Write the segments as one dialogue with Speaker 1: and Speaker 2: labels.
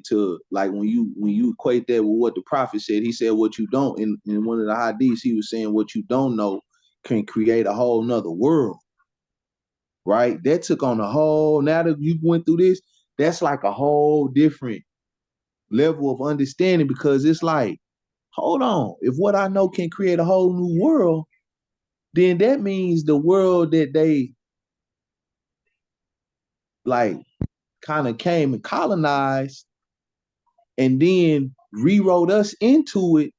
Speaker 1: to, like, when you equate that with what the prophet said, he said what you don't, in one of the hadiths, he was saying what you don't know can create a whole nother world, right? That took on a whole, now that you went through this, that's like a whole different level of understanding, because it's like, hold on, if what I know can create a whole new world, then that means the world that they like kind of came and colonized and then rewrote us into it,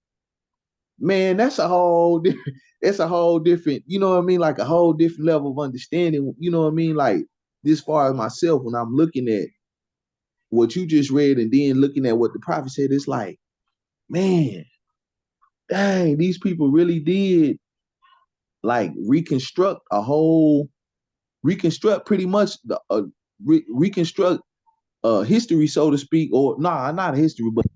Speaker 1: man, that's a whole different, that's a whole different, you know what I mean? Like a whole different level of understanding, you know what I mean? Like, this far as myself, when I'm looking at what you just read and then looking at what the prophet said, it's like, man, dang, these people really did like reconstruct pretty much the reconstruct history, so to speak, or nah, not history, but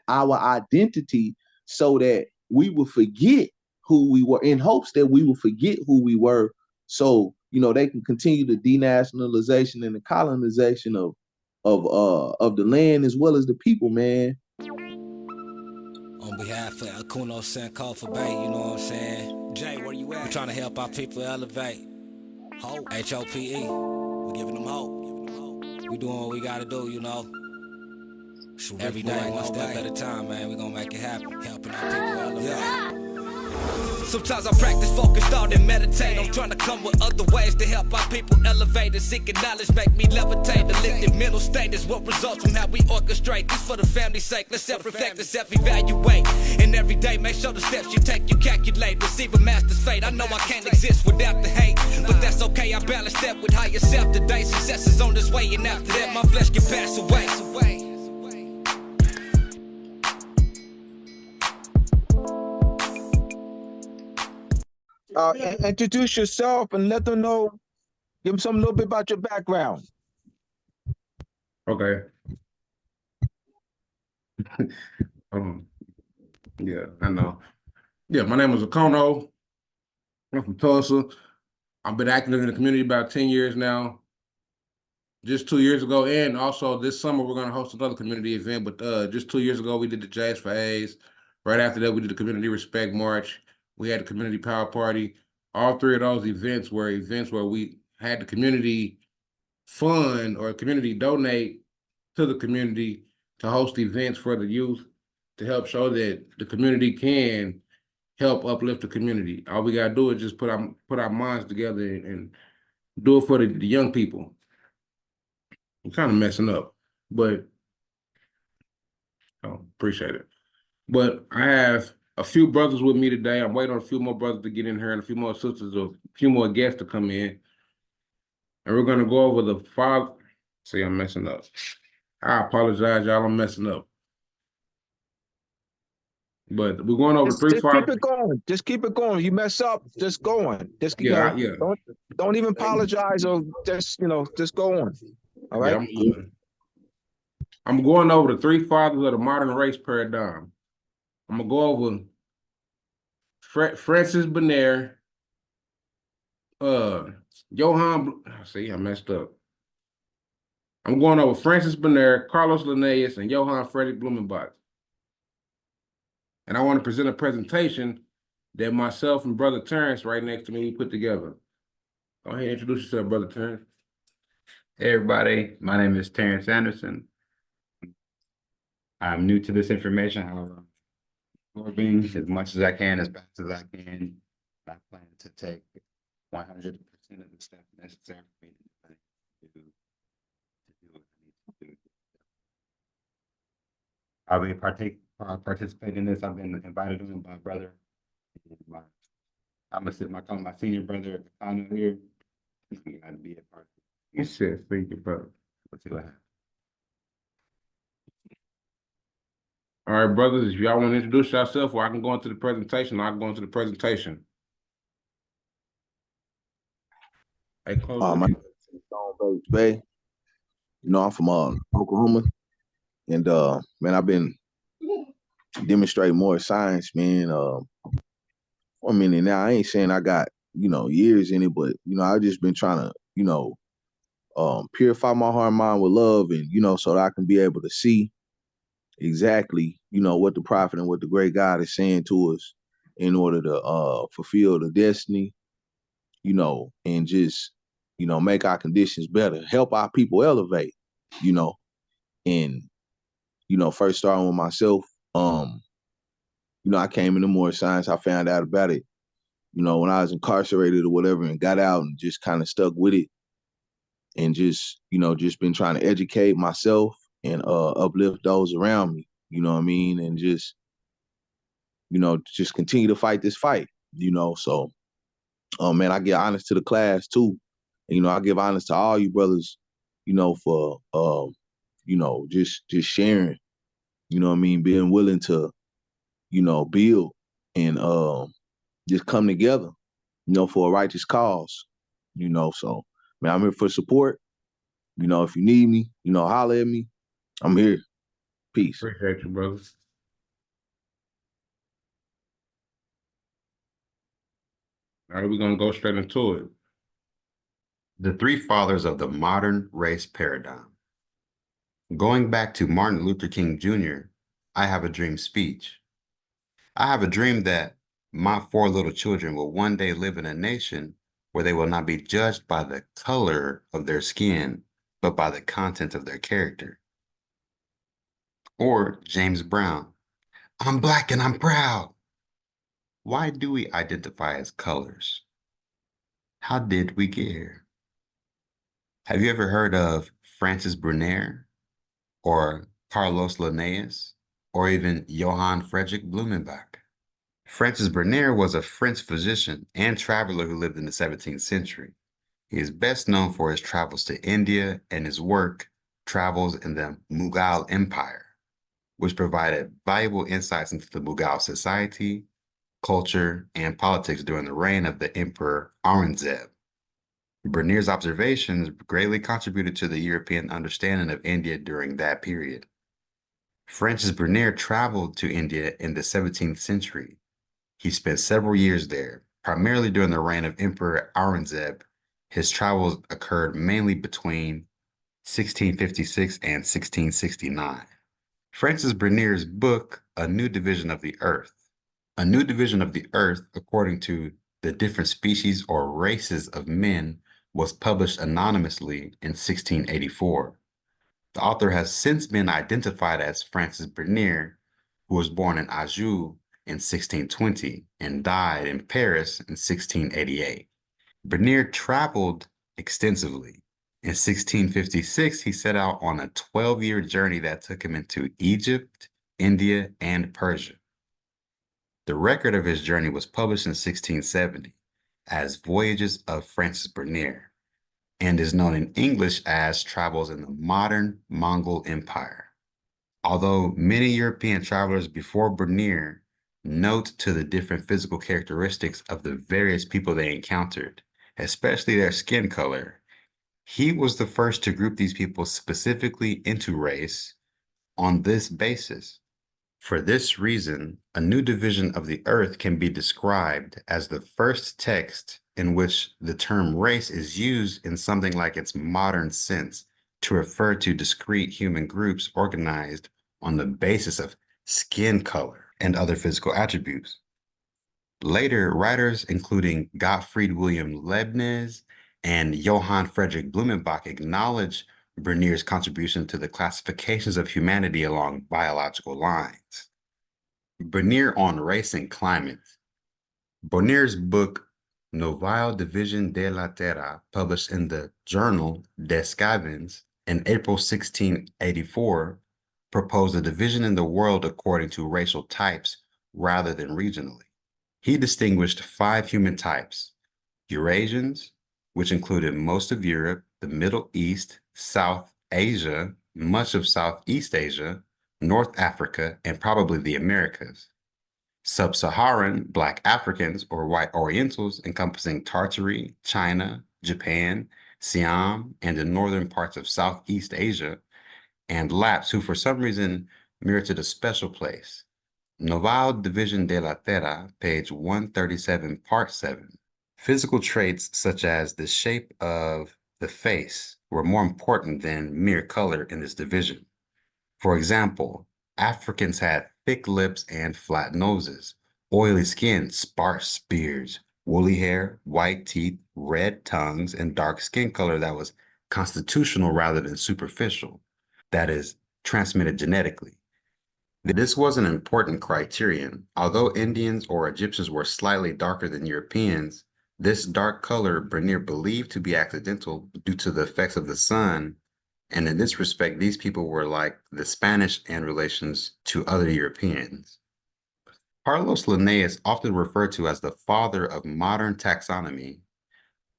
Speaker 1: our identity, so that we will forget who we were, in hopes that we will forget who we were, so they can continue the denationalization and the colonization of the land as well as the people, man.
Speaker 2: On behalf of Akuno Senko for Bay, you know what I'm saying? Jay, where you at? We're trying to help our people elevate. Hope. H-O-P-E. We're giving them hope. We doing what we gotta do, Every day, one step at a time, man. We gonna make it happen. Helping our people elevate. Yeah. Sometimes I practice focus, thought, and meditate. I'm trying to come with other ways to help our people elevate. And seeking knowledge make me levitate. The lifted mental state is what results from how we orchestrate. This for the family's sake. Let's self-reflect and self-evaluate. And every day, make sure the steps you take, you calculate. Receive a master's fate. I know I can't exist without the hate, but that's okay. I balance that with higher self today. Success is on this way, and after that, my flesh can pass away.
Speaker 3: Introduce yourself and let them know, give them a little bit about your background.
Speaker 4: Okay. Yeah, I know. Yeah, my name is Akono. I'm from Tulsa. I've been active in the community about 10 years now. Just 2 years ago, and also this summer, we're going to host another community event, but just 2 years ago, we did the J's for A's. Right after that, we did the Community Respect March. We had the Community Power Party. All three of those events were events where we had the community fund or community donate to the community to host events for the youth to help show that the community can help uplift the community. All we got to do is just put our minds together and do it for the young people. I'm kind of messing up, but appreciate it. But I have a few brothers with me today. I'm waiting on a few more brothers to get in here and a few more sisters, a few more guests to come in. And we're going to go over the five. See, I'm messing up. I apologize, y'all. I'm messing up. But we're going over
Speaker 3: Just
Speaker 4: three.
Speaker 3: keep it going. Just keep it going. You mess up, just go on. Just keep
Speaker 4: Yeah,
Speaker 3: going.
Speaker 4: yeah.
Speaker 3: Don't even apologize or just just go on. All right.
Speaker 4: Yeah, I'm going over the three fathers of the modern race paradigm. I'm gonna go over Francis Benaire, Johann. See, I messed up. I'm going over Francis Benaire, Carolus Linnaeus, and Johann Friedrich Blumenbach. And I want to present a presentation that myself and Brother Terrence, right next to me, we put together. Go ahead and introduce yourself, Brother Terrence.
Speaker 5: Hey, everybody. My name is Terrence Anderson. I'm new to this information, however, I'm absorbing as much as I can, as fast as I can. I plan to take 100% of the steps necessary for me to do what I need to do. I'll be participating in this. I've been invited on by my brother. I'm gonna call my senior brother here. He's gonna be a part.
Speaker 4: You said, thank you, brother.
Speaker 5: Let's see what happens.
Speaker 4: All right, brothers, if y'all want to introduce yourself, or I can go into the presentation, I'll go into the presentation. Hey,
Speaker 1: My name is Stone Bay. I'm from Oklahoma, and man, I've been demonstrating more science, man. For a minute now. I ain't saying I got years in it, but I've just been trying to purify my heart and mind with love, and so that I can be able to see exactly, what the prophet and what the great God is saying to us in order to fulfill the destiny, and just, make our conditions better, help our people elevate, and, first starting with myself, I came into more science. I found out about it, when I was incarcerated or whatever, and got out and just kind of stuck with it, and just, just been trying to educate myself and uplift those around me, you know what I mean? And just continue to fight this fight, so man, I give honors to the class too. And, I give honors to all you brothers, for just sharing, what I mean, being willing to, build and just come together, for a righteous cause, so man, I'm here for support. If you need me, holler at me. I'm here. Peace.
Speaker 4: Appreciate you, brother. All right, we're gonna go straight into it.
Speaker 5: The three fathers of the modern race paradigm. Going back to Martin Luther King Jr., I have a dream speech. I have a dream that my 4 little children will one day live in a nation where they will not be judged by the color of their skin, but by the content of their character. Or James Brown, I'm Black and I'm proud. Why do we identify as colors? How did we get here? Have you ever heard of Francis Brunner or Carolus Linnaeus or even Johann Friedrich Blumenbach? Francis Brunner was a French physician and traveler who lived in the 17th century. He is best known for his travels to India and his work, Travels in the Mughal Empire, which provided valuable insights into the Mughal society, culture, and politics during the reign of the Emperor Aurangzeb. Brunner's observations greatly contributed to the European understanding of India during that period. Francis Brunner traveled to India in the 17th century. He spent several years there, primarily during the reign of Emperor Aurangzeb. His travels occurred mainly between 1656 and 1669. Francis Brunner's book, A New Division of the Earth. A New Division of the Earth, according to the different species or races of men, was published anonymously in 1684. The author has since been identified as Francis Brunner, who was born in Anjou in 1620 and died in Paris in 1688. Brunner traveled extensively. In 1656, he set out on a 12-year journey that took him into Egypt, India, and Persia. The record of his journey was published in 1670 as Voyages of Francis Brunner and is known in English as Travels in the Modern Mongol Empire. Although many European travelers before Brunner note to the different physical characteristics of the various people they encountered, especially their skin color, he was the first to group these people specifically into race on this basis. For this reason, A New Division of the Earth can be described as the first text in which the term race is used in something like its modern sense to refer to discrete human groups organized on the basis of skin color and other physical attributes. Later, writers including Gottfried Wilhelm Leibniz and Johann Friedrich Blumenbach acknowledge Brunner's contribution to the classifications of humanity along biological lines. Brunner on Race and Climate. Brunner's book, Nouvelle Division de la Terra, published in the journal Des Scavences in April 1684, proposed a division in the world according to racial types rather than regionally. He distinguished 5 human types: Eurasians, which included most of Europe, the Middle East, South Asia, much of Southeast Asia, North Africa, and probably the Americas. Sub-Saharan Black Africans or White Orientals, encompassing Tartary, China, Japan, Siam, and the northern parts of Southeast Asia, and Lapps, who for some reason merited a special place. Nouvelle Division de la Terra, page 137, part 7. Physical traits such as the shape of the face, were more important than mere color in this division. For example, Africans had thick lips and flat noses, oily skin, sparse beards, woolly hair, white teeth, red tongues, and dark skin color that was constitutional rather than superficial, that is, transmitted genetically. This was an important criterion. Although Indians or Egyptians were slightly darker than Europeans, this dark color Bernier believed to be accidental due to the effects of the sun, and in this respect, these people were like the Spanish in relations to other Europeans. Carolus Linnaeus, often referred to as the father of modern taxonomy,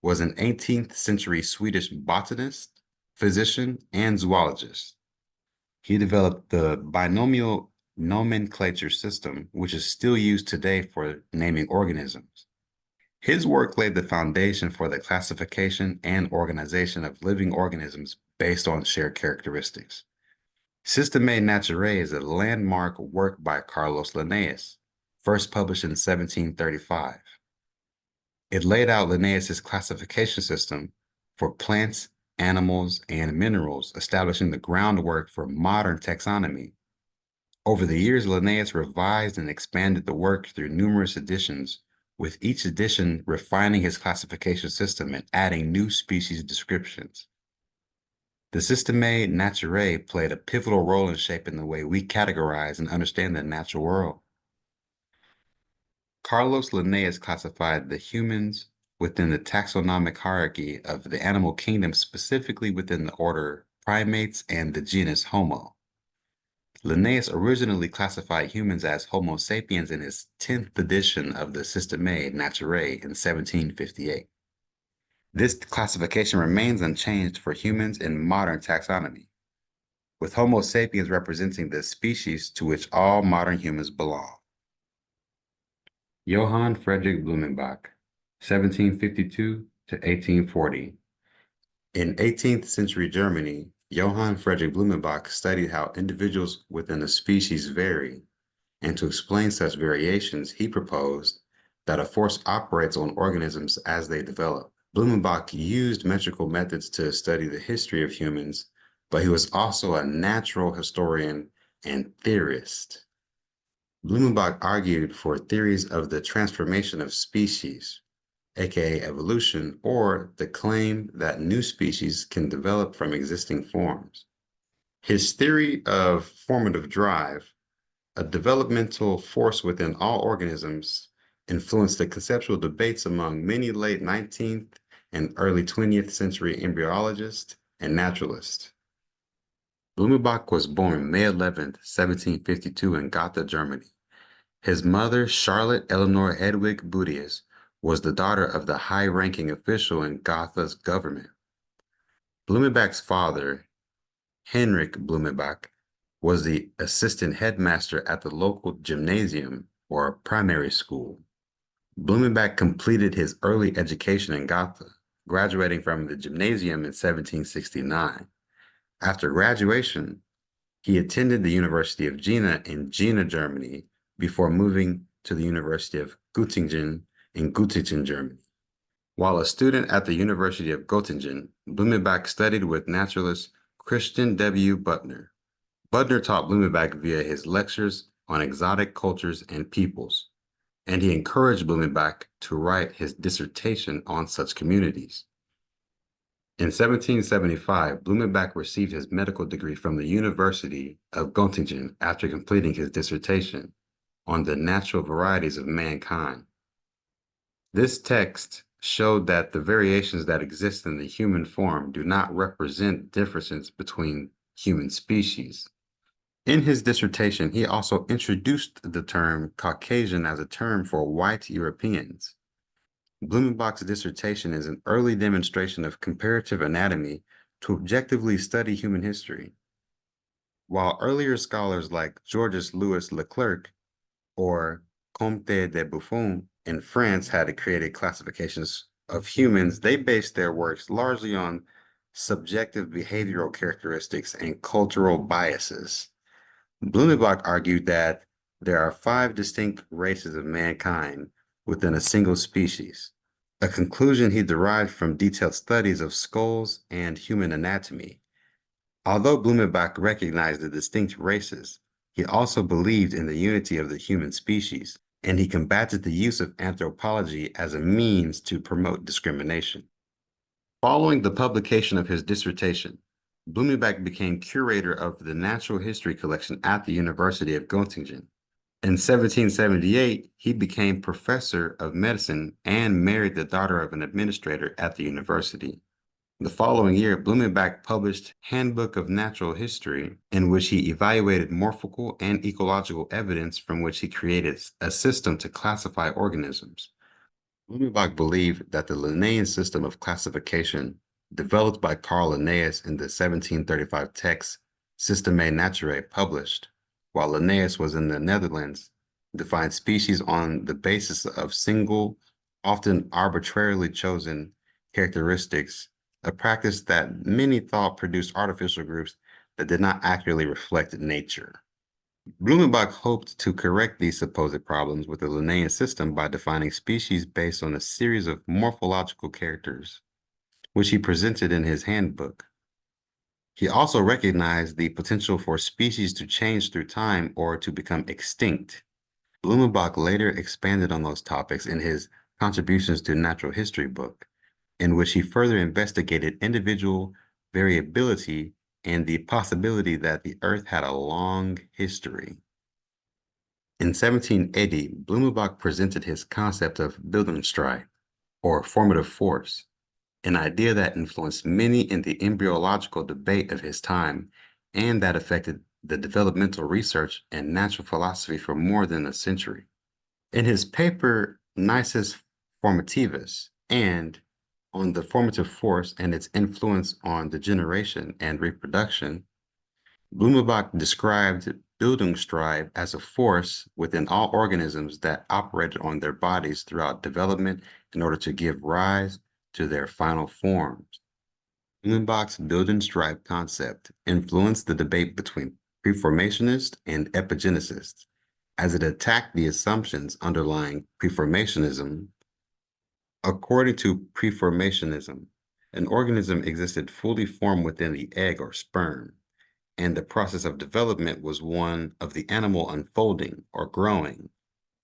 Speaker 5: was an 18th century Swedish botanist, physician, and zoologist. He developed the binomial nomenclature system, which is still used today for naming organisms. His work laid the foundation for the classification and organization of living organisms based on shared characteristics. Systemae Naturae is a landmark work by Carolus Linnaeus, first published in 1735. It laid out Linnaeus's classification system for plants, animals, and minerals, establishing the groundwork for modern taxonomy. Over the years, Linnaeus revised and expanded the work through numerous editions, with each edition refining his classification system and adding new species descriptions. The Systemae Naturae played a pivotal role in shaping the way we categorize and understand the natural world. Carolus Linnaeus classified the humans within the taxonomic hierarchy of the animal kingdom, specifically within the order primates and the genus Homo. Linnaeus originally classified humans as Homo sapiens in his 10th edition of the Systemae Naturae in 1758. This classification remains unchanged for humans in modern taxonomy, with Homo sapiens representing the species to which all modern humans belong. Johann Friedrich Blumenbach, 1752 to 1840. In 18th century Germany, Johann Friedrich Blumenbach studied how individuals within a species vary, and to explain such variations, he proposed that a force operates on organisms as they develop. Blumenbach used metrical methods to study the history of humans, but he was also a natural historian and theorist. Blumenbach argued for theories of the transformation of species, aka evolution, or the claim that new species can develop from existing forms. His theory of formative drive, a developmental force within all organisms, influenced the conceptual debates among many late 19th and early 20th century embryologists and naturalists. Blumenbach was born May 11, 1752 in Gotha, Germany. His mother, Charlotte Eleanor Hedwig Boetius, was the daughter of the high-ranking official in Gotha's government. Blumenbach's father, Heinrich Blumenbach, was the assistant headmaster at the local gymnasium or primary school. Blumenbach completed his early education in Gotha, graduating from the gymnasium in 1769. After graduation, he attended the University of Jena in Jena, Germany, before moving to the University of Göttingen in Göttingen, Germany. While a student at the University of Göttingen, Blumenbach studied with naturalist Christian W. Butner. Butner taught Blumenbach via his lectures on exotic cultures and peoples, and he encouraged Blumenbach to write his dissertation on such communities. In 1775, Blumenbach received his medical degree from the University of Göttingen after completing his dissertation on the natural varieties of mankind. This text showed that the variations that exist in the human form do not represent differences between human species. In his dissertation, he also introduced the term Caucasian as a term for white Europeans. Blumenbach's dissertation is an early demonstration of comparative anatomy to objectively study human history. While earlier scholars like Georges Louis Leclerc or Comte de Buffon in France had created classifications of humans, they based their works largely on subjective behavioral characteristics and cultural biases. Blumenbach argued that there are 5 distinct races of mankind within a single species. a conclusion he derived from detailed studies of skulls and human anatomy. Although Blumenbach recognized the distinct races, he also believed in the unity of the human species, and he combated the use of anthropology as a means to promote discrimination. Following the publication of his dissertation, Blumenbach became curator of the natural history collection at the University of Göttingen. In 1778, he became professor of medicine and married the daughter of an administrator at the university. The following year, Blumenbach published Handbook of Natural History, in which he evaluated morphological and ecological evidence from which he created a system to classify organisms. Blumenbach believed that the Linnaean system of classification, developed by Carl Linnaeus in the 1735 text Systemae Naturae published, while Linnaeus was in the Netherlands, defined species on the basis of single, often arbitrarily chosen characteristics, a practice that many thought produced artificial groups that did not accurately reflect nature. Blumenbach hoped to correct these supposed problems with the Linnaean system by defining species based on a series of morphological characters, which he presented in his handbook. He also recognized the potential for species to change through time or to become extinct. Blumenbach later expanded on those topics in his Contributions to Natural History book, in which he further investigated individual variability and the possibility that the Earth had a long history. In 1780, Blumenbach presented his concept of Bildungsstrieb, or formative force, an idea that influenced many in the embryological debate of his time and that affected the developmental research and natural philosophy for more than a century. In his paper Nisus Formativus and on the formative force and its influence on degeneration and reproduction, Blumenbach described Bildungsstrieb as a force within all organisms that operated on their bodies throughout development in order to give rise to their final forms. Blumenbach's Bildungsstrieb concept influenced the debate between preformationists and epigeneticists, as it attacked the assumptions underlying preformationism. According to preformationism, an organism existed fully formed within the egg or sperm, and the process of development was one of the animal unfolding or growing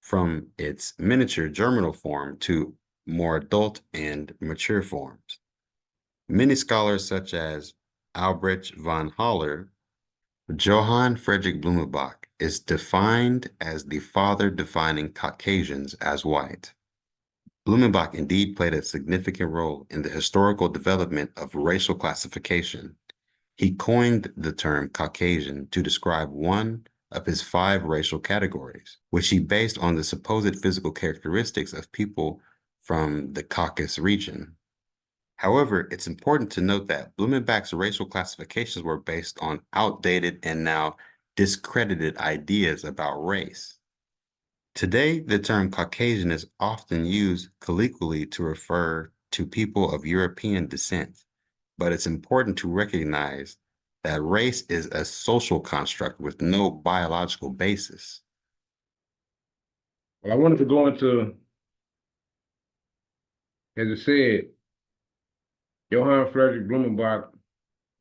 Speaker 5: from its miniature germinal form to more adult and mature forms. Many scholars such as Albrecht von Haller, Johann Friedrich Blumenbach is defined as the father defining Caucasians as white. Blumenbach indeed played a significant role in the historical development of racial classification. He coined the term Caucasian to describe one of his 5 racial categories, which he based on the supposed physical characteristics of people from the Caucasus region. However, it's important to note that Blumenbach's racial classifications were based on outdated and now discredited ideas about race. Today, the term Caucasian is often used colloquially to refer to people of European descent, but it's important to recognize that race is a social construct with no biological basis.
Speaker 4: Well, I wanted to go into, as it said, Johann Friedrich Blumenbach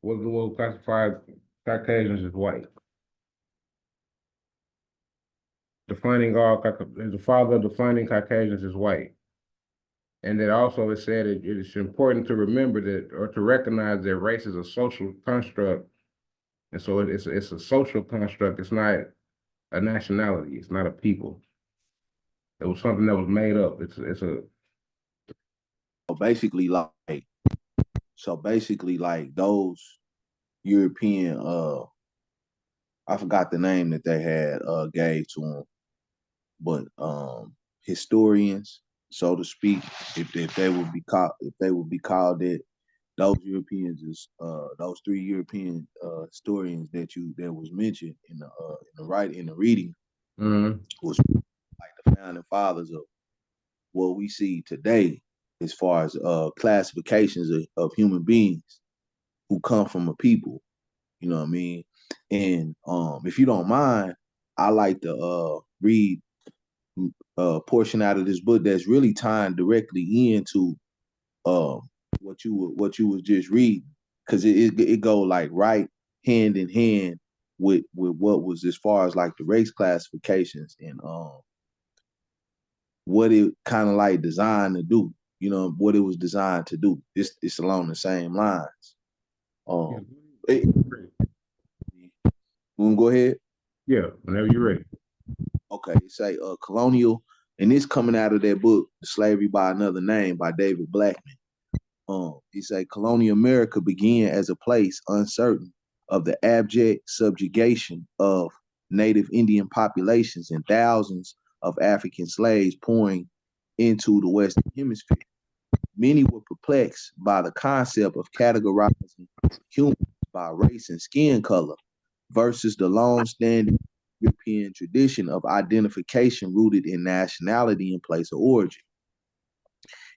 Speaker 4: was the one who classified Caucasians as white. The father defining Caucasians as white. And that also it said it is important to remember that, or to recognize that race is a social construct. And so it's a social construct. It's not a nationality. It's not a people. It was something that was made up. It's a
Speaker 1: So basically like those European I forgot the name that they had gave to them, but historians, so to speak, if they would be called it, those Europeans is those 3 European historians that was mentioned in the reading was like the founding fathers of what we see today as far as classifications of human beings who come from a people. You know what I mean? And if you don't mind, I like to read portion out of this book that's really tying directly into what you was just reading, because it go like right hand in hand with what was as far as like the race classifications and what it kind of like designed to do. What it was designed to do. It's along the same lines. You want to go ahead?
Speaker 4: Yeah, whenever you're ready.
Speaker 1: Okay, say colonial, and this coming out of that book, Slavery by Another Name by David Blackman. He say colonial America began as a place uncertain of the abject subjugation of native Indian populations and thousands of African slaves pouring into the Western Hemisphere. Many were perplexed by the concept of categorizing humans by race and skin color versus the long-standing European tradition of identification rooted in nationality and place of origin.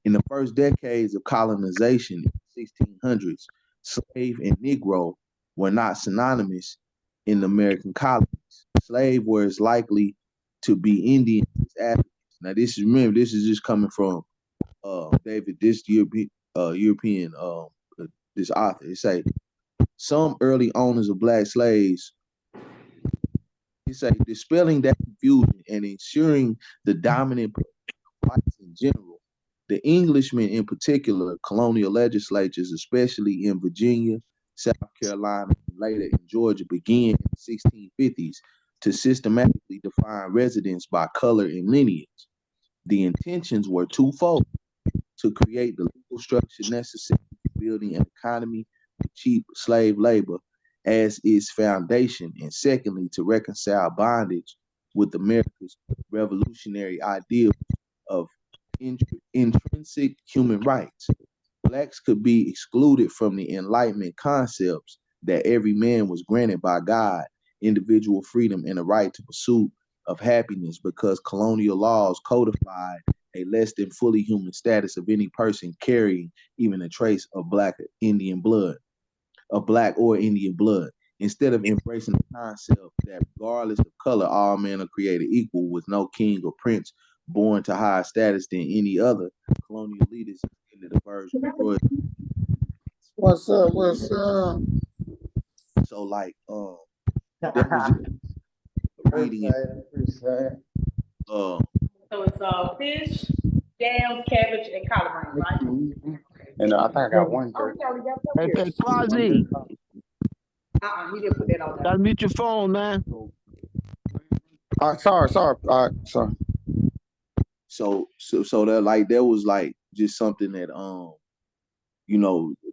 Speaker 1: In the first decades of colonization in the 1600s, slave and Negro were not synonymous in the American colonies. Slave were as likely to be Indians as Africans. Now, this is just coming from David, this European this author. It say some early owners of black slaves. He say dispelling that confusion and ensuring the dominant whites in general. The Englishmen in particular, colonial legislatures, especially in Virginia, South Carolina, and later in Georgia, began in the 1650s to systematically define residents by color and lineage. The intentions were twofold: to create the legal structure necessary for building an economy with cheap slave labor as its foundation, and secondly, to reconcile bondage with America's revolutionary ideal of intrinsic human rights. Blacks could be excluded from the Enlightenment concepts that every man was granted by God individual freedom and the right to pursuit of happiness, because colonial laws codified a less than fully human status of any person carrying even a trace of black or Indian blood. Instead of embracing the concept that regardless of color, all men are created equal with no king or prince born to higher status than any other, colonial leaders intended the version of royalty.
Speaker 6: What's up? What's up?
Speaker 1: So like that was just reading it.
Speaker 6: Appreciate.
Speaker 7: So it's fish, yams, cabbage, and collard greens, right?
Speaker 5: And I think I got one.
Speaker 7: Oh, we already got that
Speaker 3: Hey,
Speaker 7: here.
Speaker 3: hey, Quasi,
Speaker 7: You didn't put that on there.
Speaker 3: gotta mute your phone, man.
Speaker 6: Sorry. Sorry.
Speaker 1: So that like that was like just something that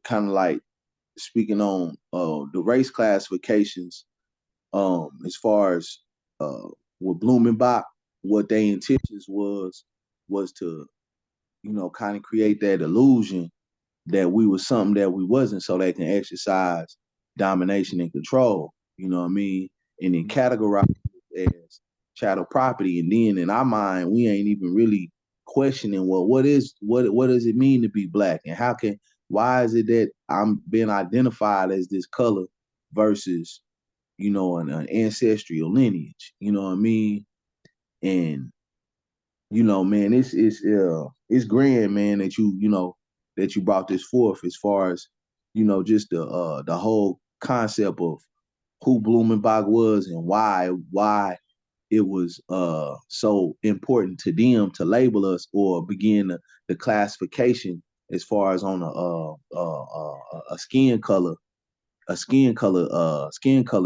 Speaker 1: kind of like speaking on the race classifications, as far as with Blumenbach, what their intentions was to kind of create that illusion that we were something that we wasn't, so they can exercise domination and control, you know what I mean? And then categorize it as chattel property. And then in our mind, we ain't even really questioning, well, what does it mean to be black? And why is it that I'm being identified as this color versus, an ancestral lineage, you know what I mean? And, man, it's grand, man, that you brought this forth as far as, just the whole concept of who Blumenbach was and why it was so important to them to label us or begin the classification as far as on a skin color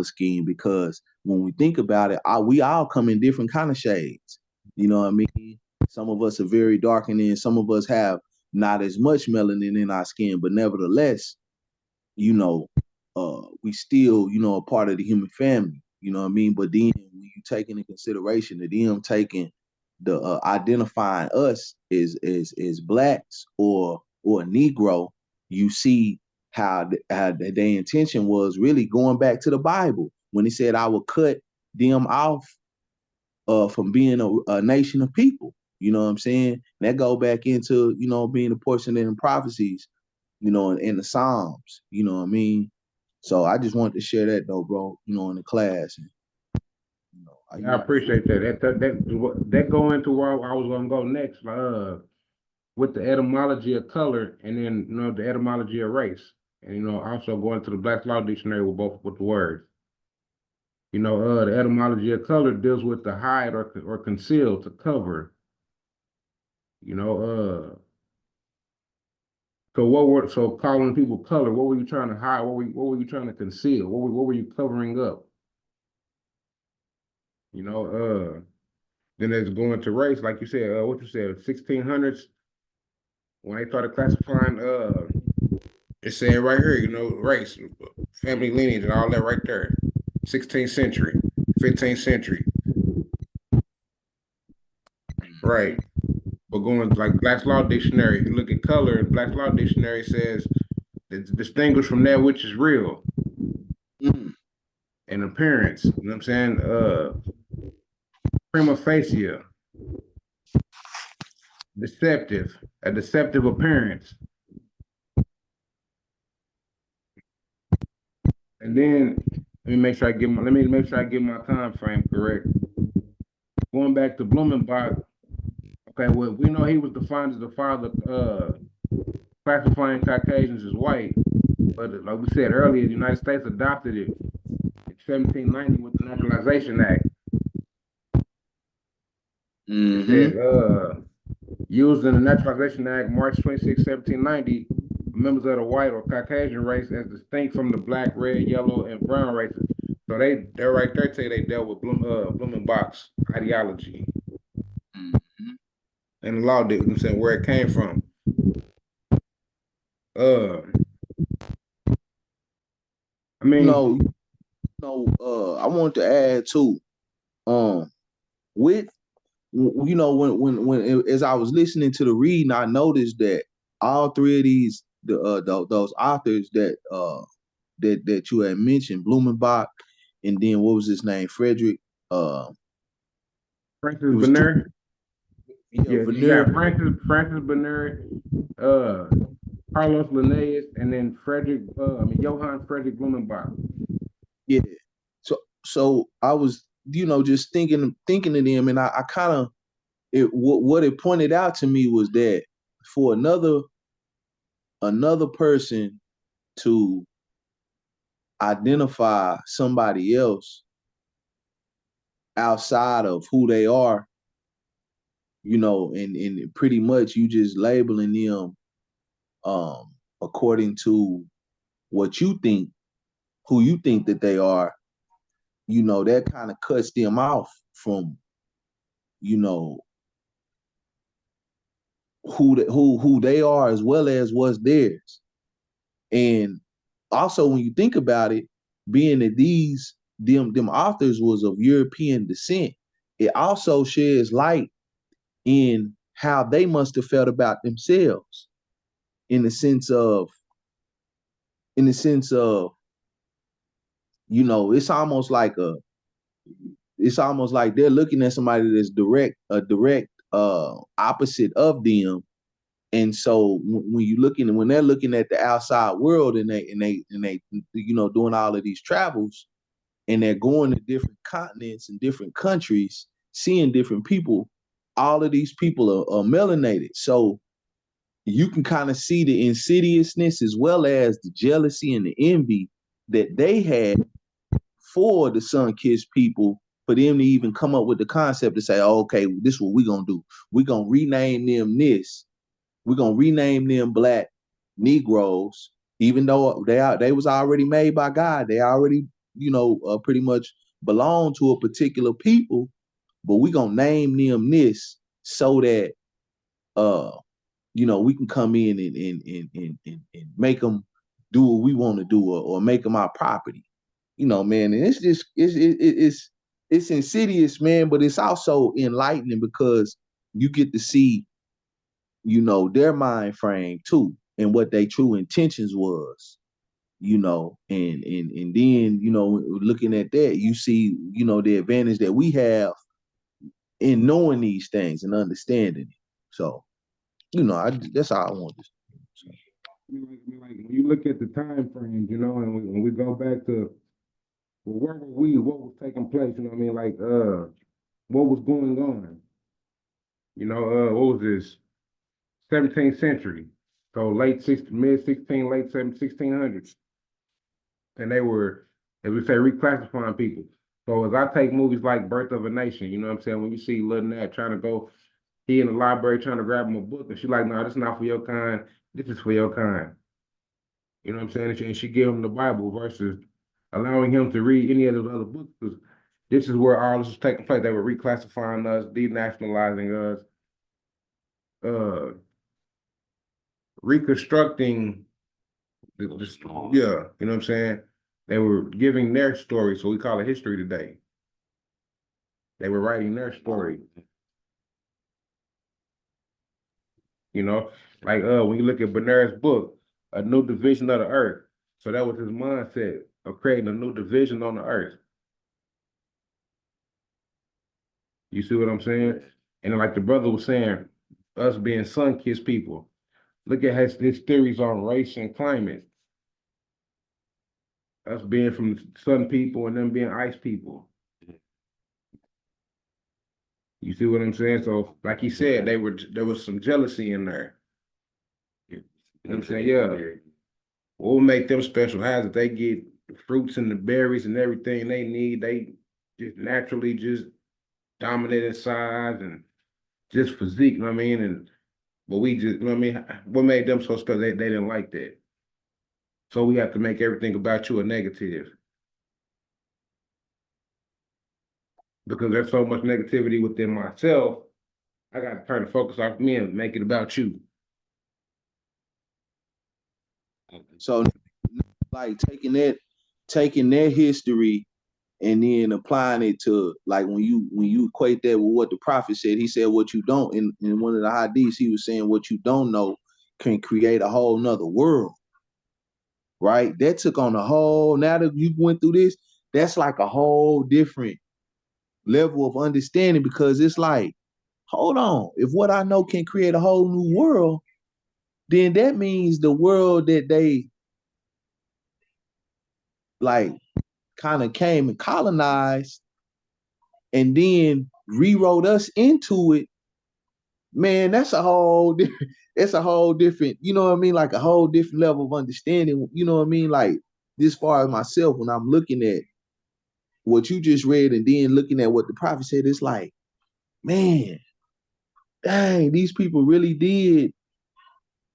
Speaker 1: scheme, because when we think about it, we all come in different kind of shades. You know what I mean? Some of us are very dark, and then some of us have not as much melanin in our skin, but nevertheless, we still, a part of the human family. You know what I mean? But then when you take into consideration that them taking the identifying us as blacks or Negro, you see how their intention was really going back to the Bible when he said, "I will cut them off from being a nation of people." You know what I'm saying? And that go back into being a portion of the prophecies, in the Psalms. You know what I mean? So I just wanted to share that though, bro. In the class.
Speaker 4: I appreciate that. That go into where I was gonna go next, with the etymology of color, and then the etymology of race, and also going to the Black's Law Dictionary with the words. The etymology of color deals with to hide or conceal, to cover. So calling people color, what were you trying to hide? What were you trying to conceal? What were you covering up? Then there's going to race, like you said, what you said, 1600s, when they started classifying, it said right here, race, family lineage and all that right there. 16th century, 15th century. Right. But going like Black's Law Dictionary, if you look at color, Black's Law Dictionary says it's distinguished from that which is real. And appearance, you know what I'm saying? Prima facie, deceptive, a deceptive appearance. And then let me make sure I get my time frame correct. Going back to Blumenbach, okay, well, we know he was defined as the father classifying Caucasians as white, but like we said earlier, the United States adopted it in 1790 with the Naturalization Act. It said, used in the Naturalization Act, March 26, 1790, members of the white or Caucasian race as distinct from the black, red, yellow, and brown races. So they're right there tell you they dealt with Blumenbach's ideology. And the law did, I'm saying, where it came from. I mean,
Speaker 1: I want to add too, with when as I was listening to the reading, I noticed that all three of these those authors that you had mentioned, Blumenbach, and then what was his name, Friedrich,
Speaker 4: Francis Benner.
Speaker 1: Benner.
Speaker 4: You got Francis Benner, Carolus Linnaeus, and then Johann Friedrich Blumenbach.
Speaker 1: Yeah. So I was, just thinking of them, and I kind of, what it pointed out to me was that for another person to identify somebody else outside of who they are, and pretty much you just labeling them according to what you think, who you think that they are, that kind of cuts them off from, who they are as well as what's theirs. And also when you think about it, being that them authors was of European descent, it also sheds light in how they must have felt about themselves, in the sense of it's almost like they're looking at somebody that's a direct opposite of them. And so when they're looking at the outside world, and they doing all of these travels, and they're going to different continents and different countries, seeing different people, all of these people are melanated. So you can kind of see the insidiousness as well as the jealousy and the envy that they had for the sun-kissed people, for them to even come up with the concept to say, oh, okay, this is what we're going to do. We're going to rename them this. We're going to rename them Black Negroes, even though they was already made by God. They already, pretty much belong to a particular people, but we're going to name them this so that, we can come in and make them do what we want to do, or make them our property. Man, and it's just it's insidious, man, but it's also enlightening because you get to see, their mind frame too, and what their true intentions was, and then, looking at that, you see, the advantage that we have in knowing these things and understanding it. So, that's all I wanted to say.
Speaker 4: Like when you look at the time frames, and when we go back to well, where were we? What was taking place? You know what I mean? Like, what was going on? You know, what was this? 17th century. So mid 16, late 1600s. And they were, as we say, reclassifying people. So as I take movies like Birth of a Nation, you know what I'm saying? When you see Linneaus trying to go, he in the library trying to grab him a book, and she's like, no, this is not for your kind. This is for your kind. You know what I'm saying? And she gave him the Bible versus allowing him to read any of those other books. Because this is where all this was taking place. They were reclassifying us, denationalizing us, uh, reconstructing this, yeah, you know what I'm saying? They were giving their story, so we call it history today. They were writing their story. You know, like when you look at Bernard's book, A New Division of the Earth. So that was his mindset of creating a new division on the earth. You see what I'm saying? And then, like the brother was saying, us being sun-kissed people. Look at his theories on race and climate. Us being from sun people and them being ice people. You see what I'm saying? So, like he said, there was some jealousy in there. You know what I'm saying? Yeah. What will make them special? How is it they get the fruits and the berries and everything they need? They just naturally just dominate in size and just physique, you know what I mean? And but we just, you know what I mean? What made them so special? They didn't like that. So we have to make everything about you a negative. Because there's so much negativity within myself, I got to turn the focus off me and make it about you.
Speaker 1: So like taking their history and then applying it to like when you equate that with what the prophet said, he said what you don't in one of the hadiths, he was saying what you don't know can create a whole nother world. Right? That took on a whole, now that you went through this, that's like a whole different level of understanding, because it's like, hold on, if what I know can create a whole new world, then that means the world that they like kind of came and colonized and then rewrote us into it, man, that's a whole different, it's a whole different, you know what I mean? Like a whole different level of understanding, you know what I mean? Like this far as myself, when I'm looking at what you just read and then looking at what the prophet said, it's like, man, dang, these people really did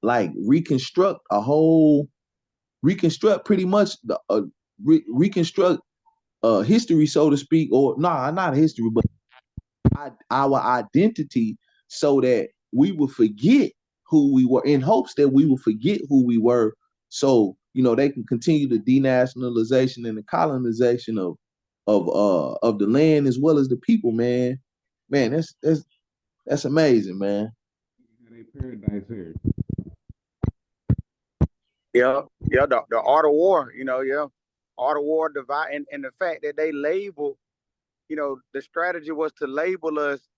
Speaker 1: like reconstruct pretty much the reconstruct history, so to speak, or nah, not history, but our identity, so that we will forget who we were, in hopes that we will forget who we were, so you know they can continue the denationalization and the colonization of the land as well as the people, man. Man, that's amazing, man.
Speaker 4: Paradise here.
Speaker 6: Yeah, yeah, the art of war, yeah. Art of war divide, and the fact that they label, the strategy was to label us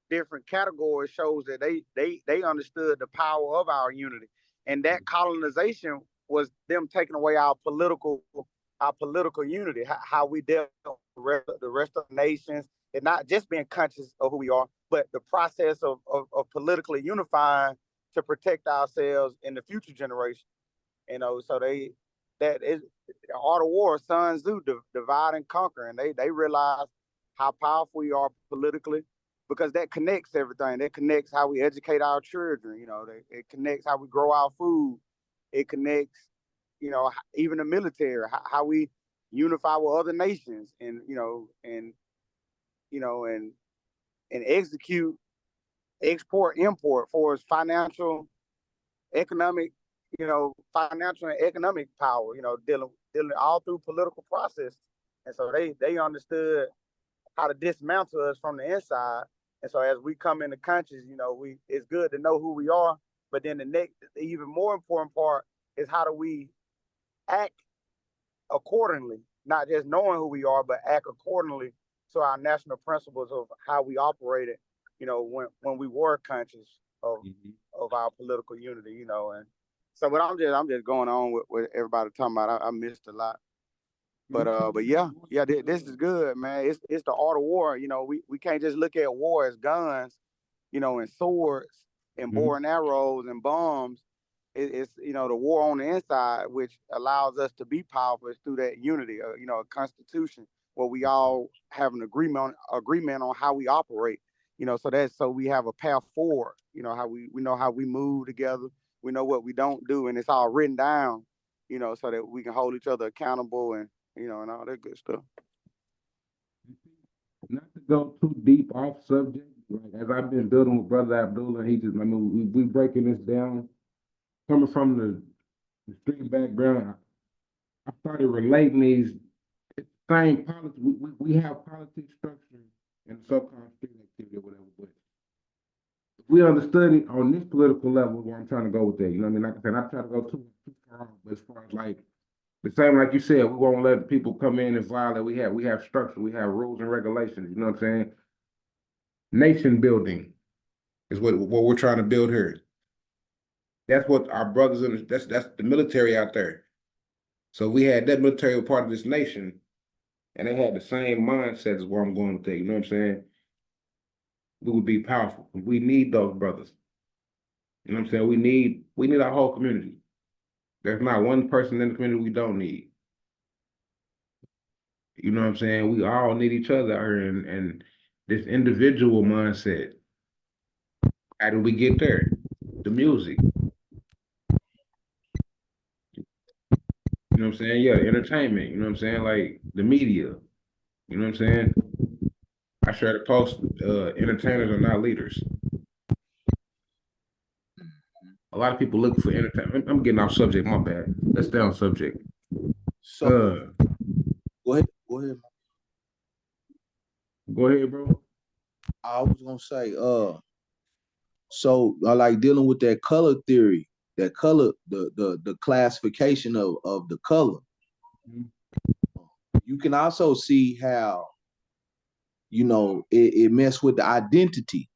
Speaker 6: different categories, shows that they understood the power of our unity. And that colonization was them taking away our political unity, how we dealt with the rest of the nations, and not just being conscious of who we are, but the process of politically unifying to protect ourselves in the future generation. So that is the art of war. Sun Tzu, divide and conquer, and they realize how powerful we are politically, because that connects everything. That connects how we educate our children. It connects how we grow our food. It connects, even the military, how we unify with other nations, and and execute export import for its economic financial and economic power, dealing all through political process. And so they understood how to dismantle us from the inside. And so as we come into conscious, it's good to know who we are. But then the even more important part is, how do we act accordingly, not just knowing who we are, but act accordingly to our national principles of how we operated, when we were conscious of our political unity, and so, but I'm just going on with what everybody talking about. I missed a lot. But yeah, this is good, man. It's the art of war. You know, we can't just look at war as guns, you know, and swords and bow and arrows and bombs. It's you know, the war on the inside, which allows us to be powerful, is through that unity, you know, a constitution where we all have an agreement on how we operate. You know, so we have a path forward. You know, how we know how we move together. We know what we don't do, and it's all written down. You know, so that we can hold each other accountable and, you know, and all that good stuff.
Speaker 4: Not to go too deep off subject, like as I've been building with Brother Abdullah, he just, I mean, we breaking this down. Coming from the street background, I started relating these same politics. We have politics structure and so-called street activity or whatever, but if we understood it on this political level, where I'm trying to go with that, you know what I mean? Like I said, I try to go too far off, but as far as like, the same like you said, we won't let people come in and violate. We have structure, we have rules and regulations, you know what I'm saying? Nation building is what we're trying to build here. That's what our brothers in that's the military out there. So we had that military part of this nation, and they had the same mindset as where I'm going with that, you know what I'm saying? We would be powerful. We need those brothers. You know what I'm saying? We need our whole community. There's not one person in the community we don't need. You know what I'm saying? We all need each other out here, and this individual mindset. How did we get there? The music. You know what I'm saying? Yeah, entertainment. You know what I'm saying? Like the media. You know what I'm saying? I shared a post, entertainers are not leaders. A lot of people look for entertainment. I'm getting off subject, my bad. Let's stay on subject.
Speaker 1: So go ahead.
Speaker 4: Go ahead, bro.
Speaker 1: I was gonna say, so I like dealing with that color theory, that color, the classification of the color. You can also see how, you know, it messed with the identity,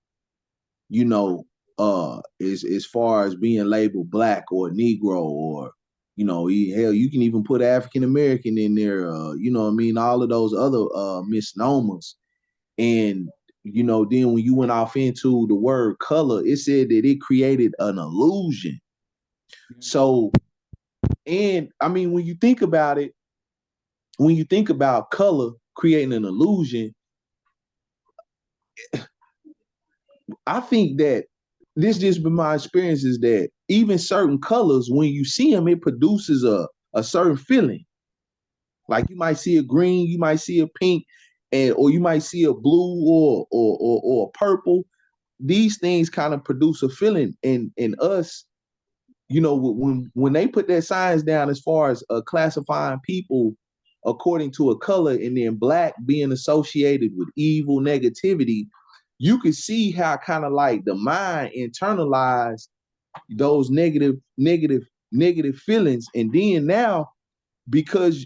Speaker 1: you know, as far as being labeled black or Negro, or, you know, hell, you can even put African American in there, you know what I mean, all of those other misnomers. And, you know, then when you went off into the word color, it said that it created an illusion. So, and I mean, when you think about it, when you think about color creating an illusion, I think that this just been my experience, is that even certain colors, when you see them, it produces a certain feeling. Like you might see a green, you might see a pink, or you might see a blue or a purple. These things kind of produce a feeling in us. You know, when they put their signs down as far as classifying people according to a color, and then black being associated with evil, negativity, you could see how kind of like the mind internalized those negative feelings. And then now, because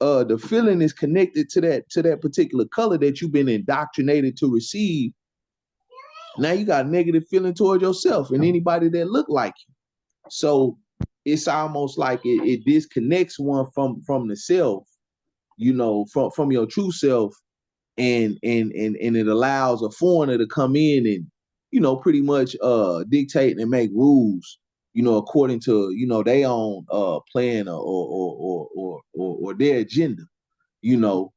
Speaker 1: the feeling is connected to that particular color that you've been indoctrinated to receive, now you got a negative feeling toward yourself and anybody that look like you. So it's almost like it disconnects one from the self, you know, from your true self, and it allows a foreigner to come in and, you know, pretty much dictate and make rules, you know, according to, you know, their own plan or their agenda, you know.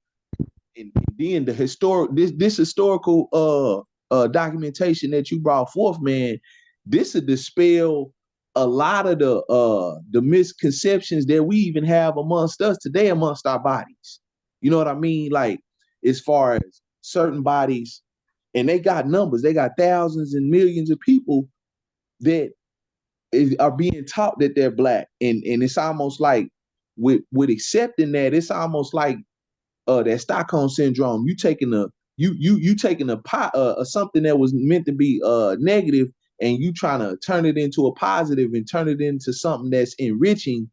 Speaker 1: And then the this historical documentation that you brought forth, man, this would dispel a lot of the misconceptions that we even have amongst us today, amongst our bodies. You know what I mean? Like, as far as certain bodies, and they got numbers, they got thousands and millions of people that are being taught that they're black, and it's almost like with accepting that, it's almost like that Stockholm syndrome. You taking a pot, something that was meant to be negative, and you trying to turn it into a positive and turn it into something that's enriching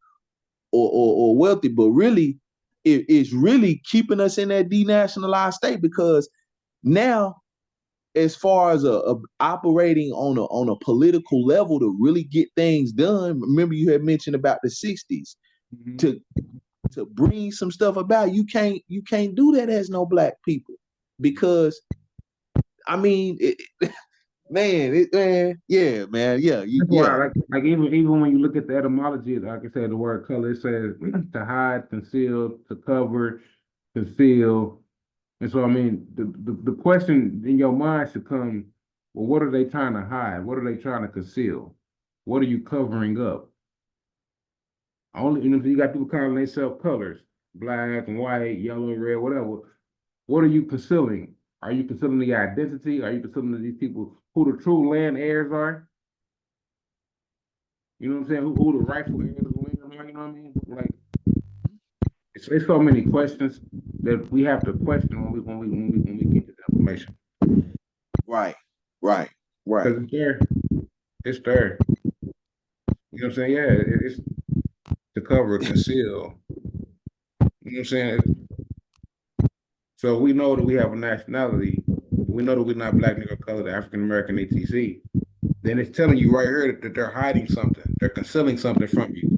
Speaker 1: or wealthy, but really it's really keeping us in that denationalized state. Because now, as far as operating on a political level to really get things done, remember you had mentioned about the 60s, to to bring some stuff about. You can't do that as no black people, because I mean, yeah, man, yeah,
Speaker 4: That's why, like even when you look at the etymology, like I said, the word color, it says to hide, conceal, to cover, conceal. And so, I mean, the question in your mind should come, well, what are they trying to hide? What are they trying to conceal? What are you covering up? Only, you got people calling themselves colors, black and white, yellow, red, whatever. What are you concealing? Are you concealing the identity? Are you concealing these people who the true land heirs are? You know what I'm saying? Who the rightful heirs of the land are? You know what I mean? Like, it's so many questions that we have to question when we get to the information.
Speaker 1: Right.
Speaker 4: Because it's there. It's there. You know what I'm saying? Yeah, it's to cover, conceal. You know what I'm saying? So we know that we have a nationality. We know that we're not black, Negro, colored, African American, etc. Then it's telling you right here that they're hiding something. They're concealing something from you.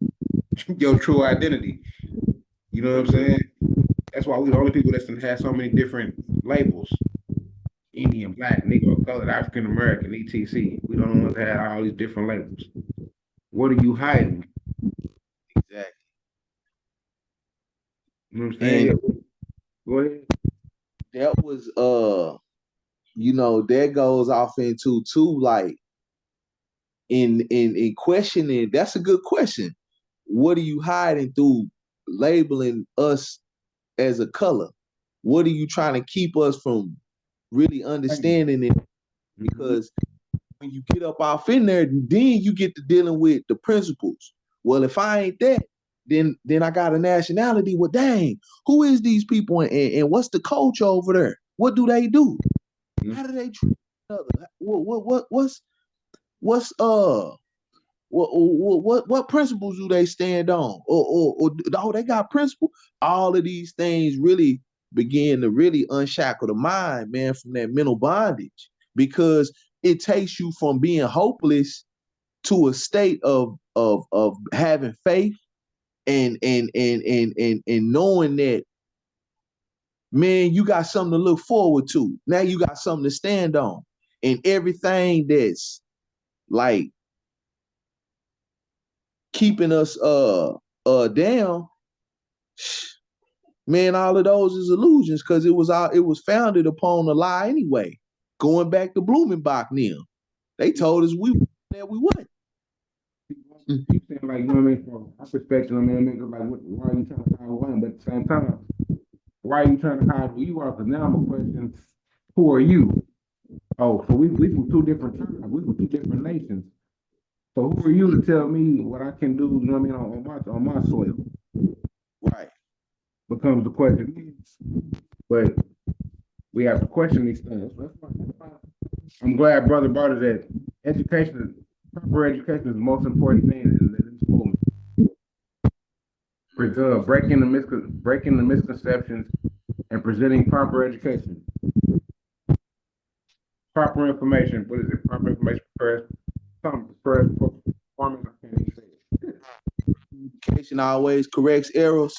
Speaker 4: Your true identity. You know what I'm saying? That's why we're the only people that have so many different labels. Indian, black, Negro, colored, African American, etc. We don't want to have all these different labels. What are you hiding?
Speaker 1: Exactly.
Speaker 4: You know what I'm saying?
Speaker 1: And
Speaker 4: go ahead.
Speaker 1: That was that goes off into too, like in questioning. That's a good question. What are you hiding through labeling us as a color? What are you trying to keep us from really understanding it? Because when you get up off in there, then you get to dealing with the principles. Well, if I ain't that, then I got a nationality. Well, dang, who is these people, and what's the culture over there? What do they do? How do they treat each other? What principles do they stand on? Or they got principles. All of these things really begin to really unshackle the mind, man, from that mental bondage, because it takes you from being hopeless to a state of having faith and knowing that, man, you got something to look forward to. Now you got something to stand on, and everything that's like keeping us down, man, all of those is illusions, because it was founded upon a lie anyway. Going back to Blumenbach now, they told us we wouldn't.
Speaker 4: You saying, like, you know what I mean, from our perspective, I mean, like, why are you trying to hide one? But at the same time, why are you trying to hide who you are? Because now I'm a question, who are you? Oh, so we from two different tribes, we from two different nations. So who are you to tell me what I can do, you know what I mean, on my soil?
Speaker 1: Right.
Speaker 4: Becomes the question. But we have to question these things. I'm glad Brother brought it that education, proper education is the most important thing in this movement. Breaking the misconceptions and presenting proper education. Proper information. What is it? Proper information prepares performing. I can't even say it.
Speaker 1: Education always corrects errors.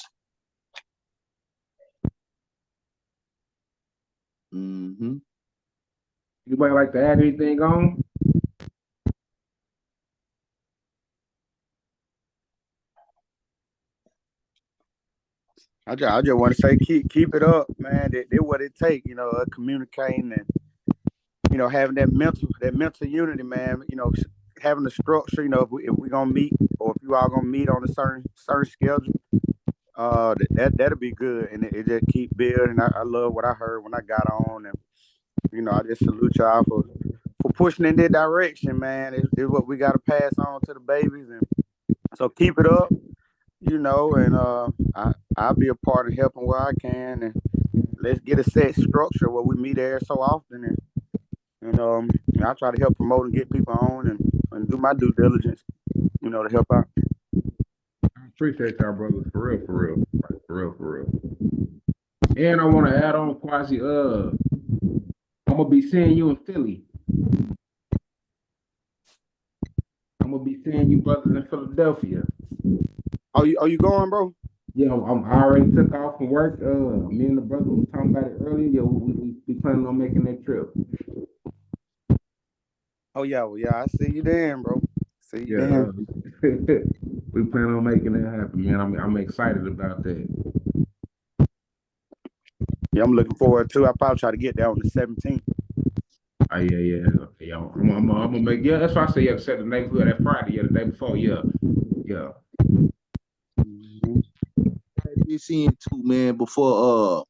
Speaker 1: Mm-hmm.
Speaker 4: Anybody like to add anything on?
Speaker 6: I just want to say keep it up, man. That's what it takes, communicating and having that mental unity, man. Having the structure. If we gonna meet, or if you all gonna meet on a certain schedule, that'll be good, and it just keep building. I love what I heard when I got on, and I just salute y'all for pushing in that direction, man. It's what we gotta pass on to the babies, and so keep it up. And I'll be a part of helping where I can, and let's get a set structure where we meet there so often, and I try to help promote and get people on, and do my due diligence, to help out.
Speaker 4: I appreciate y'all, brothers, for real. And I want to add on, Quasi, I'm gonna be seeing you in Philly. I'm gonna be seeing you brothers in Philadelphia.
Speaker 6: Are you going, bro?
Speaker 4: Yeah, I already took off from work. Me and the brother was talking about it earlier. Yeah, we planning on making that trip.
Speaker 6: Oh yeah, well, yeah, I see you then, bro. See you
Speaker 4: Yeah,
Speaker 6: then.
Speaker 4: we plan on making that happen, man. I'm excited about that.
Speaker 6: Yeah, I'm looking forward to. I probably try to get there on the 17th.
Speaker 4: Oh yeah. I'm gonna make. Yeah, that's why I say yeah. Set the day before that Friday. Yeah, the day before. Yeah.
Speaker 6: Mhm.
Speaker 1: This in too, man, before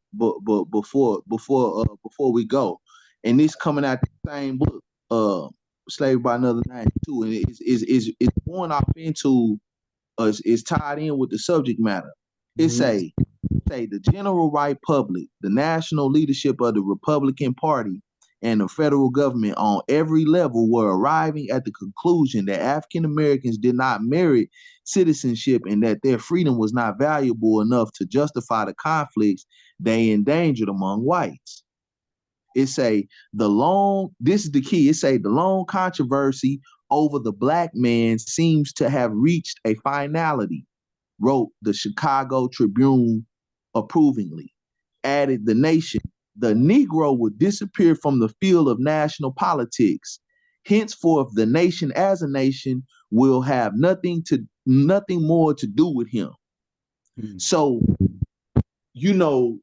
Speaker 1: we go. And this coming out the same book, Slave by Another Name too. And it's going off into is tied in with the subject matter. It say the general right public, the national leadership of the Republican Party and the federal government on every level were arriving at the conclusion that African Americans did not merit citizenship and that their freedom was not valuable enough to justify the conflicts they endangered among whites. It say this is the key. It say the long controversy over the black man seems to have reached a finality, wrote the Chicago Tribune approvingly. Added the nation, the Negro will disappear from the field of national politics. Henceforth, the nation as a nation will have nothing more to do with him. So, when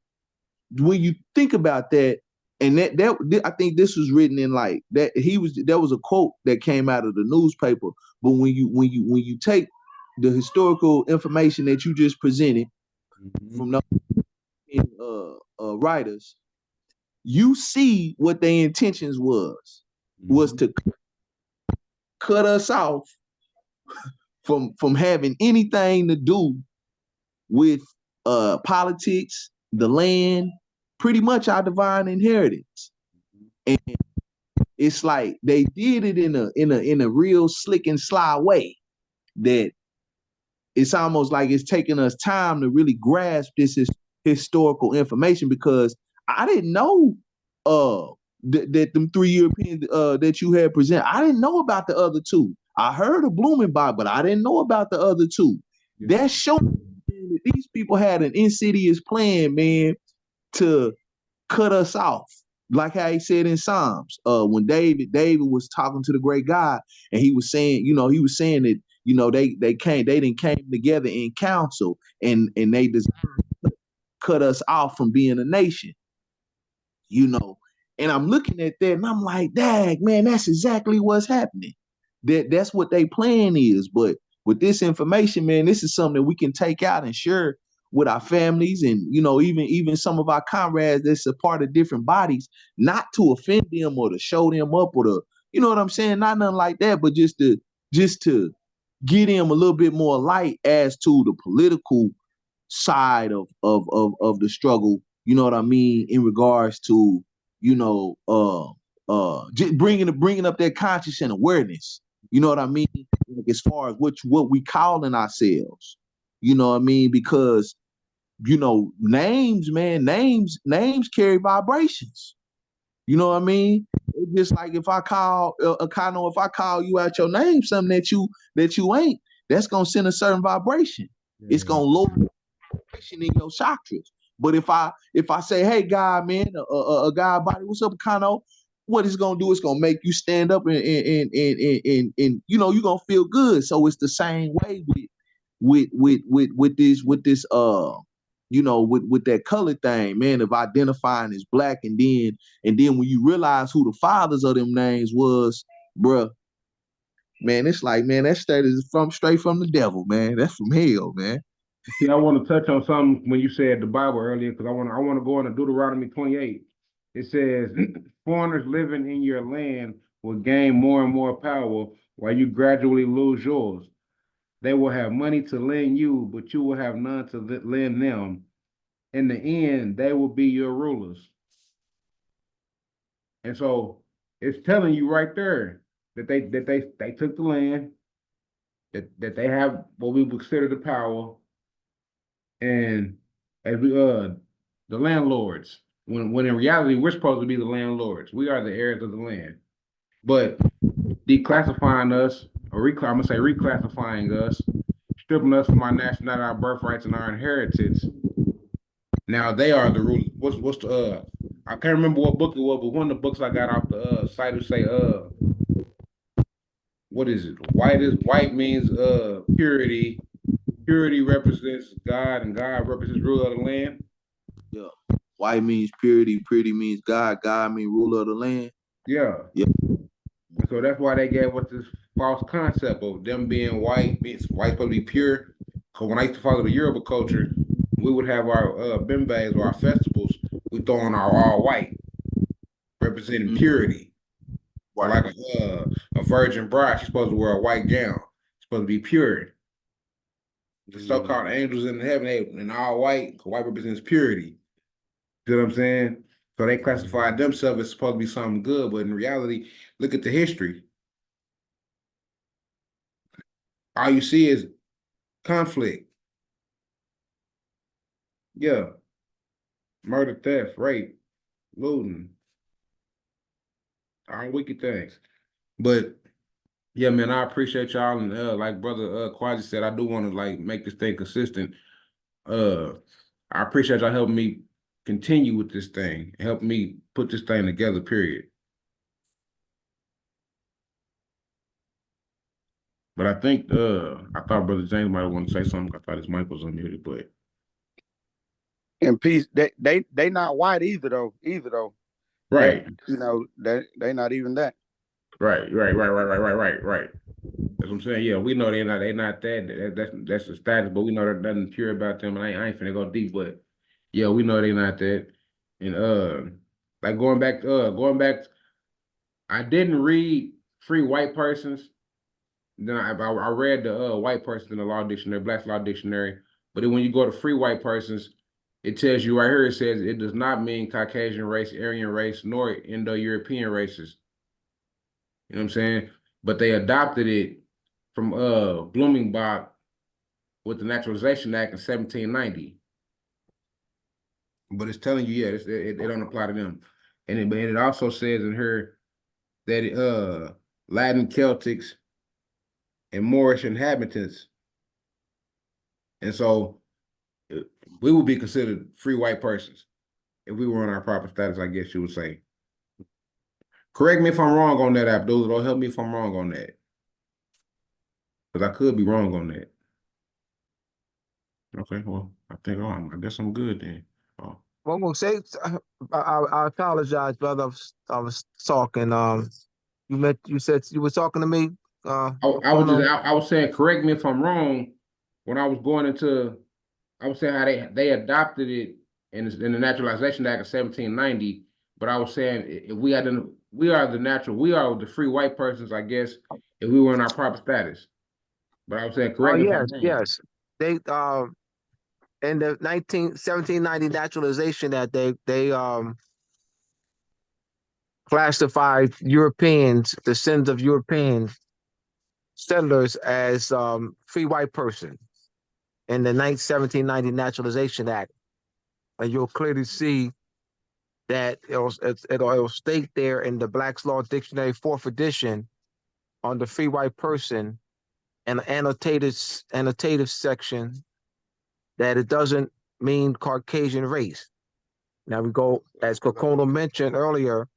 Speaker 1: you think about that, and that I think this was written in like that there was a quote that came out of the newspaper. But when you take the historical information that you just presented from the writers, you see what their intentions was to cut us off from having anything to do with politics, the land, pretty much our divine inheritance. And it's like they did it in a real slick and sly way that it's almost like it's taking us time to really grasp this historical information, because I didn't know that them 3 Europeans that you had presented, I didn't know about the other two. I heard of Blumenbach, but I didn't know about the other two. That showed that these people had an insidious plan, man, to cut us off. Like how he said in Psalms, when David was talking to the great God, and he was saying that, they didn't came together in council, and they just cut us off from being a nation, And I'm looking at that and I'm like, dang, man, that's exactly what's happening. That's what they plan is. But with this information, man, this is something that we can take out and share with our families, and even some of our comrades that's a part of different bodies, not to offend them or to show them up or to, you know what I'm saying? Not nothing like that, but just to get them a little bit more light as to the political side of the struggle, you know what I mean, in regards to, just bringing up that conscious and awareness, you know what I mean, like as far as what we calling ourselves, you know what I mean, because names, man, names carry vibrations, you know what I mean. It's just like if I call if I call you out your name, something that you ain't, that's gonna send a certain vibration. It's gonna lower in your chakras. But if I say, hey, God, man, a God body, what's up, Kano? What it's gonna do? It's gonna make you stand up and you're gonna feel good. So it's the same way with this with that color thing, man, of identifying as black, and then when you realize who the fathers of them names was, bruh, man, it's like, man, that state is straight from the devil, man. That's from hell, man.
Speaker 4: See, I want to touch on something when you said the Bible earlier, because I want to go into Deuteronomy 28. It says, foreigners living in your land will gain more and more power while you gradually lose yours. They will have money to lend you, but you will have none to lend them. In the end, they will be your rulers. And so it's telling you right there that they took the land, that they have what we would consider the power, and as the landlords, when in reality we're supposed to be the landlords. We are the heirs of the land. But declassifying us, or reclassifying us, stripping us from our nationality, our birthrights, and our inheritance. Now they are the rulers. What's the I can't remember what book it was, but one of the books I got off the site would say what is it? White means purity. Purity represents God, and God represents rule of the land.
Speaker 1: Yeah. White means purity, purity means God, God means ruler of the land.
Speaker 4: Yeah.
Speaker 1: Yeah.
Speaker 4: And so that's why they gave us this false concept of them being white, white supposed to be pure. Because when I used to follow the Yoruba culture, we would have our bimbays or our festivals, we throw on our all white, representing purity. Or like a virgin bride, she's supposed to wear a white gown. She's supposed to be pure. The so-called angels in heaven, they in all white, because white represents purity. You know what I'm saying? So they classified themselves as supposed to be something good, but in reality, look at the history. All you see is conflict. Yeah. Murder, theft, rape, looting. All wicked things. But yeah, man, I appreciate y'all. And like brother Quasi said, I do want to like make this thing consistent. I appreciate y'all helping me continue with this thing, help me put this thing together, period. But I think I thought Brother James might want to say something. I thought his mic was unmuted, but
Speaker 6: And peace, they not white either though.
Speaker 4: right.
Speaker 6: You know, they not even that.
Speaker 4: Right. That's what I'm saying. Yeah, we know they not that. That's the status, but we know there's nothing pure about them. And I ain't finna go deep, but yeah, we know they not that. And like going back, I didn't read Free White Persons. Then I read the White Persons in the Law Dictionary, Black's Law Dictionary. But then when you go to Free White Persons, it tells you right here, it says it does not mean Caucasian race, Aryan race, nor Indo-European races. You know what I'm saying? But they adopted it from Blumenbach with the Naturalization Act in 1790. But it's telling you, yeah, it don't apply to them. And it also says in here that Latin Celtics and Moorish inhabitants. And so we would be considered free white persons if we were on our proper status, I guess you would say. Correct me if I'm wrong on that, Abdul. Don't help me if I'm wrong on that. Because I could be wrong on that. Okay, well, I guess I'm good then. Oh.
Speaker 3: One more say, I apologize, brother. I was talking. You said you were talking to me.
Speaker 4: I was saying, correct me if I'm wrong. When I was going into, I was saying how they adopted it in the Naturalization Act of 1790. But I was saying if we are the free white persons, I guess, if we were in our proper status. But I was saying, correct me if I'm wrong.
Speaker 3: Yes. They in the 1790 naturalization that they classified Europeans, descendants of European settlers, as free white person in the 1790 Naturalization Act. And you'll clearly see that it'll state there in the Black's Law Dictionary 4th edition on the free white person and the annotative section that it doesn't mean Caucasian race. Now we go, as Kokono mentioned earlier,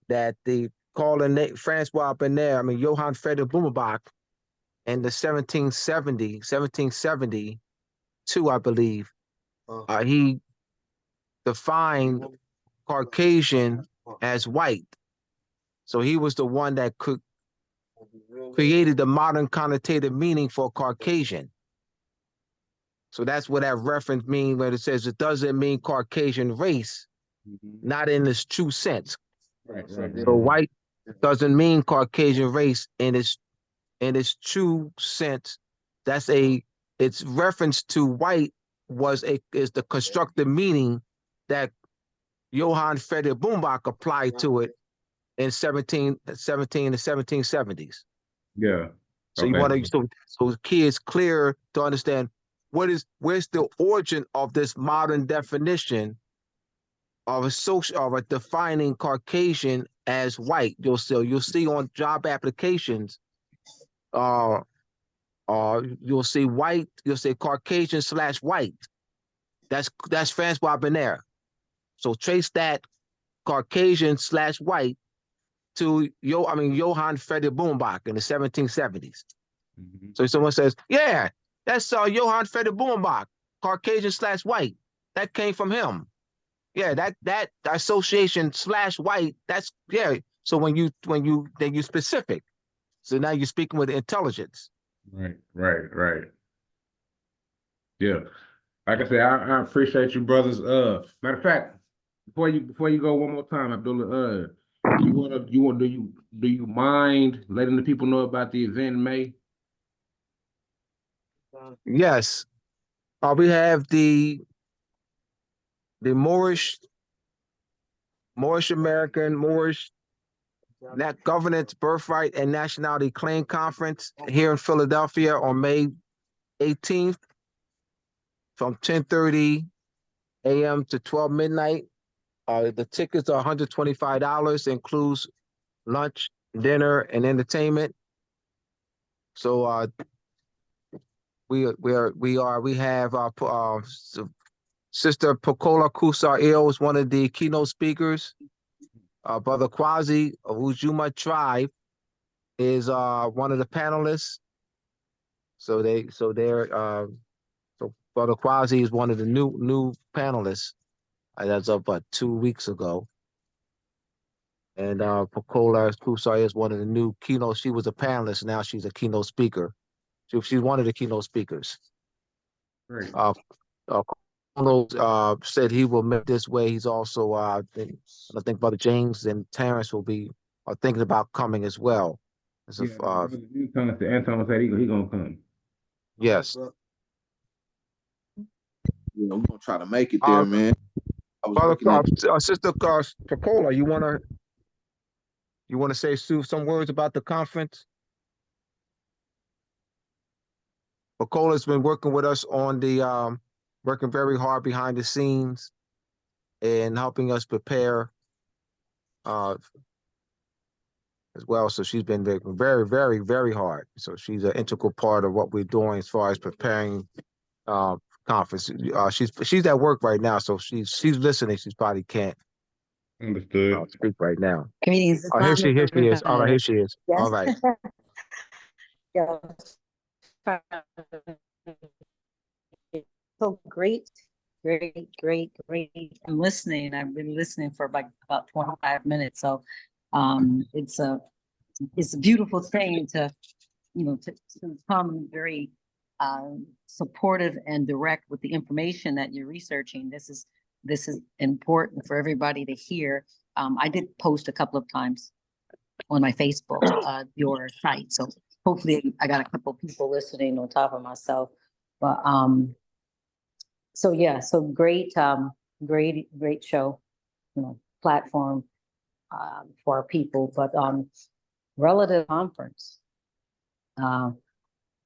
Speaker 3: that the Francois Johann Friedrich Blumenbach in the 1772, I believe, he defined Caucasian as white. So he was the one that created the modern connotative meaning for Caucasian. So that's what that reference means when it says it doesn't mean Caucasian race, not in its true sense.
Speaker 4: Right.
Speaker 3: So white doesn't mean Caucasian race in its true sense. Its reference to white is the constructive meaning that Johann Friedrich Blumenbach applied to it in 1717 to 1770s.
Speaker 4: Yeah.
Speaker 3: So you want to so the key is clear to understand where's the origin of this modern definition of a defining Caucasian as white. You'll see on job applications, You'll see white, you'll say Caucasian/white. That's Francois Benaire. So trace that Caucasian/white to Johann Friedrich Blumenbach in the 1770s.
Speaker 5: Mm-hmm.
Speaker 3: So someone says, yeah, that's Johann Friedrich Blumenbach, Caucasian/white. That came from him. Yeah, that association/white, that's yeah. So when you specific. So now you're speaking with intelligence.
Speaker 4: Right. Yeah. Like I said, I appreciate you, brothers. Matter of fact, before you go one more time, Abdullah, do you mind letting the people know about the event in May?
Speaker 3: Yes. We have the Moorish American that Governance, Birthright, and Nationality Claim Conference here in Philadelphia on May 18th from 10:30 a.m. to 12 midnight. The tickets are $125, includes lunch, dinner, and entertainment. So we have Sister Pocola Kusar is one of the keynote speakers. Brother Kwazi of Ujuma tribe is one of the panelists. So Brother Kwazi is one of the new panelists. That's up 2 weeks ago. And Pocola Kusar is one of the new keynote. She was a panelist. Now she's a keynote speaker. She's one of the keynote speakers.
Speaker 4: Great.
Speaker 3: Said he will make this way. He's also, I think Brother James and Terrence are thinking about coming as well.
Speaker 4: Yeah, Anton said he gonna come.
Speaker 3: Yes.
Speaker 1: You know, we're gonna try to make it there, man.
Speaker 3: Sister Pocola, you wanna say some words about the conference? Pocola's been working with us on the working very hard behind the scenes and helping us prepare as well. So she's been working very, very, very hard. So she's an integral part of what we're doing as far as preparing conference. She's at work right now, so she's listening. She probably can't speak right now.
Speaker 8: Greetings.
Speaker 3: Here she is. All right, here she is.
Speaker 8: Yes.
Speaker 3: All right.
Speaker 8: So great. I'm listening. I've been listening for like about 25 minutes. So it's a beautiful thing to come very supportive and direct with the information that you're researching. This is important for everybody to hear. I did post a couple of times on my Facebook, your site. So hopefully I got a couple of people listening on top of myself. But so yeah, so great show, platform for our people. But relative conference, I'm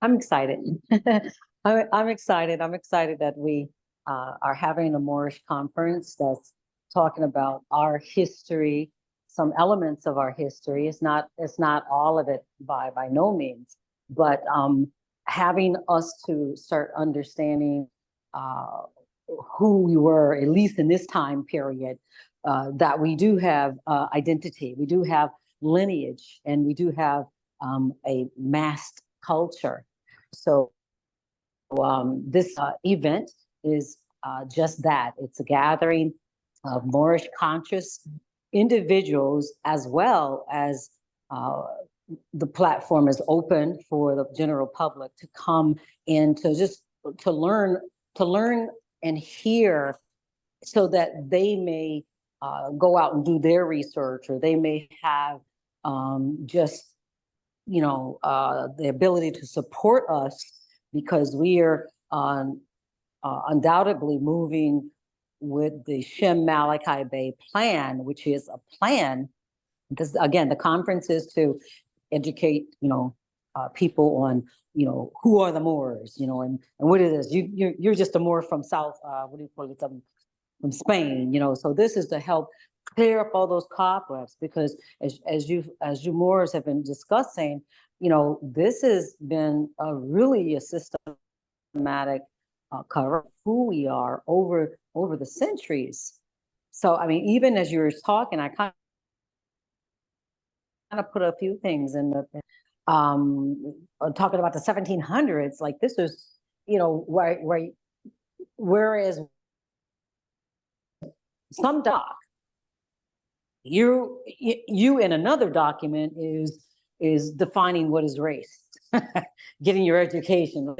Speaker 8: excited. I'm excited. I'm excited that we are having a Moorish conference that's talking about our history, some elements of our history. It's not all of it by no means, but having us to start understanding who we were, at least in this time period, that we do have identity, we do have lineage, and we do have a massed culture. So this event is just that. It's a gathering of Moorish conscious individuals, as well as the platform is open for the general public to come in to learn and hear, so that they may go out and do their research, or they may have just the ability to support us, because we are undoubtedly moving with the Shem Malachi Bay plan, which is a plan, because again, the conference is to educate, people on, who are the Moors, and what it is. You're just a Moor from South, what do you call it, from Spain, so this is to help clear up all those cobwebs, because as you Moors have been discussing, you know, this has been really a systematic cover of who we are over the centuries. So, I mean, even as you were talking, I kind of put a few things in the talking about the 1700s. Like, this is, you know, whereas some doc, you in another document is defining what is race, getting your education.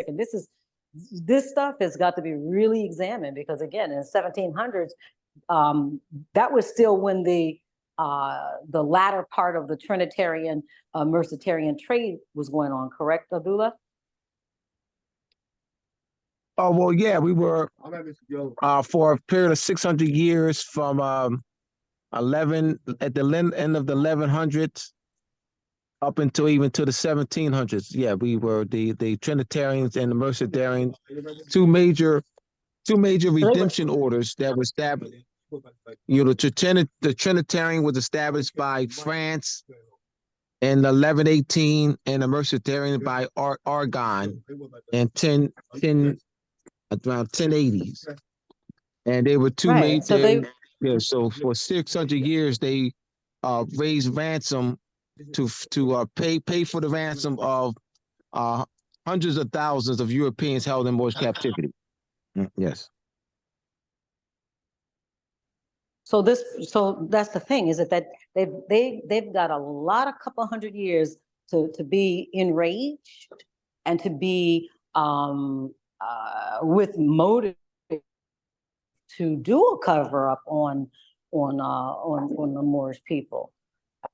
Speaker 8: This stuff has got to be really examined, because again, in the 1700s, that was still when the latter part of the Trinitarian Mercitarian trade was going on, correct, Abdullah?
Speaker 3: Oh, well, yeah, we were for a period of 600 years, from 11 at the end of the 1100s up until even to the 1700s. Yeah, we were the Trinitarians and the Mercedarians, two major redemption orders that were established. You know, the Trinitarian was established by France in 1118, and the Mercedarian by Argon in around 1080s. And they were two
Speaker 8: Right. So
Speaker 3: major. Yeah, so for 600 years they raised ransom to pay for the ransom of hundreds of thousands of Europeans held in Moorish captivity. Yes.
Speaker 8: So that's the thing, is that they've got a lot, a couple hundred years to be enraged and to be with motive to do a cover up on the Moorish people.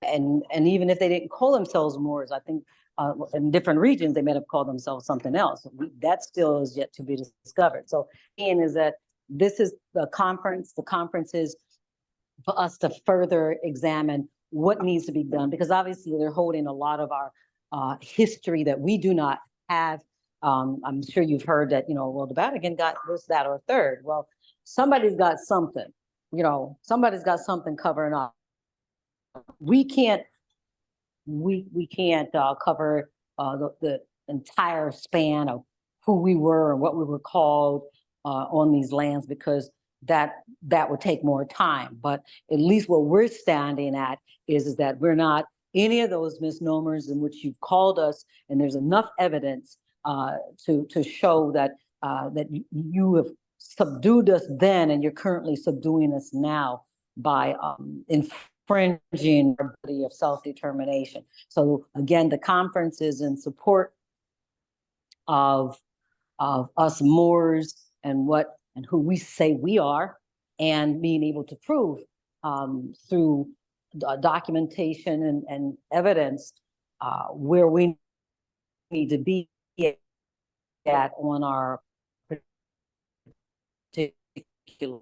Speaker 8: And even if they didn't call themselves Moors, I think in different regions they might have called themselves something else. That still is yet to be discovered. So, Ian, is that this is the conference. The conference is for us to further examine what needs to be done, because obviously they're holding a lot of our history that we do not have. I'm sure you've heard that, you know, well, the Vatican got this, that, or third. Well, somebody's got something, you know, somebody's got something covering up. We can't cover the entire span of who we were and what we were called on these lands, because that would take more time. But at least what we're standing at is that we're not any of those misnomers in which you've called us, and there's enough evidence to show that that you have subdued us then, and you're currently subduing us now by infringing our ability of self-determination. So again, the conference is in support of us Moors and who we say we are, and being able to prove through documentation and evidence where we need to be at on our particular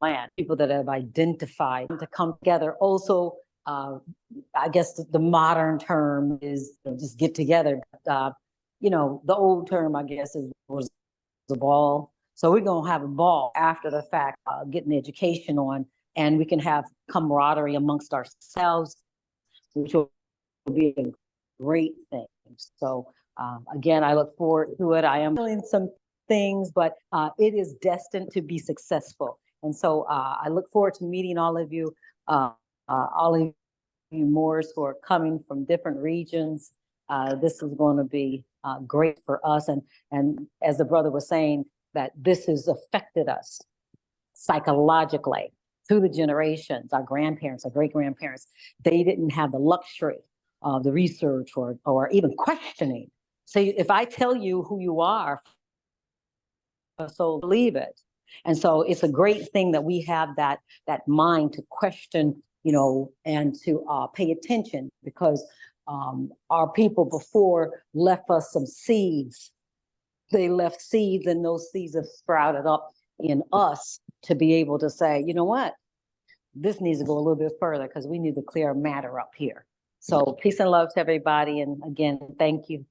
Speaker 8: land. People that have identified to come together. Also, I guess the modern term is just get together. You know, the old term, I guess, was the ball. So we're gonna have a ball after the fact, getting education on, and we can have camaraderie amongst ourselves, which will be a great thing. So again, I look forward to it. I am doing some things, but it is destined to be successful. And so I look forward to meeting all of you Moors who are coming from different regions. This is going to be great for us. And as the brother was saying, that this has affected us psychologically through the generations. Our grandparents, our great-grandparents, they didn't have the luxury of the research or even questioning. So if I tell you who you are, so believe it. And so it's a great thing that we have that mind to question, you know, and to pay attention, because our people before left us some seeds. They left seeds, and those seeds have sprouted up in us to be able to say, you know what, this needs to go a little bit further, because we need to clear matter up here. So peace and love to everybody. And again, thank you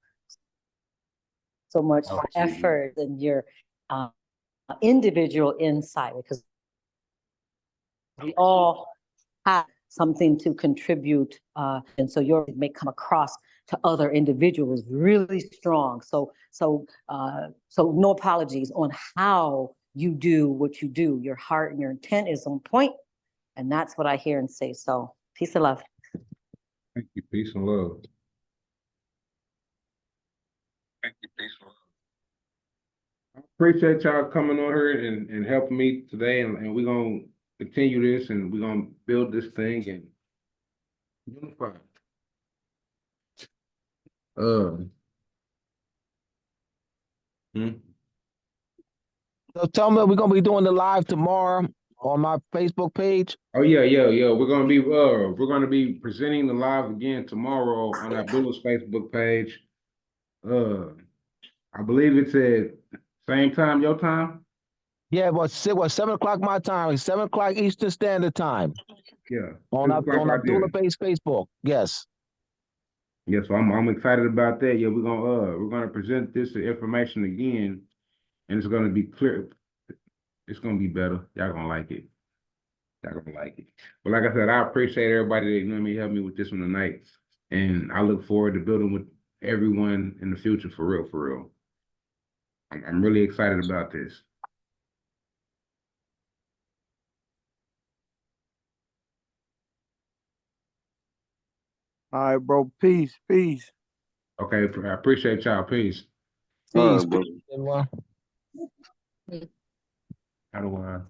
Speaker 8: so much for effort and your individual insight, because we all have something to contribute, and so yours may come across to other individuals really strong. So no apologies on how you do what you do. Your heart and your intent is on point, and that's what I hear and say. So peace and love.
Speaker 4: Thank you. Peace and love. Thank you. Peace and love. I appreciate y'all coming on here and helping me today, and we're gonna continue this, and we're gonna build this thing and unify.
Speaker 3: So tell me, we're gonna be doing the live tomorrow on my Facebook page.
Speaker 4: Oh yeah. We're gonna be presenting the live again tomorrow on our Bullets Facebook page. I believe it's at same time, your time.
Speaker 3: Yeah, well, 7 o'clock my time, 7 o'clock Eastern Standard Time.
Speaker 4: Yeah.
Speaker 3: On Abdullah-based Facebook. Yes.
Speaker 4: Yeah, so I'm excited about that. Yeah, we're gonna present this information again, and it's gonna be clear. It's gonna be better. Y'all gonna like it. Y'all gonna like it. But like I said, I appreciate everybody that helped me with this one tonight, and I look forward to building with everyone in the future for real, for real. I'm really excited about this.
Speaker 6: All right, bro. Peace.
Speaker 4: Okay, I appreciate y'all. Peace.
Speaker 3: Peace.
Speaker 1: bro.
Speaker 3: Everyone.
Speaker 4: How do I?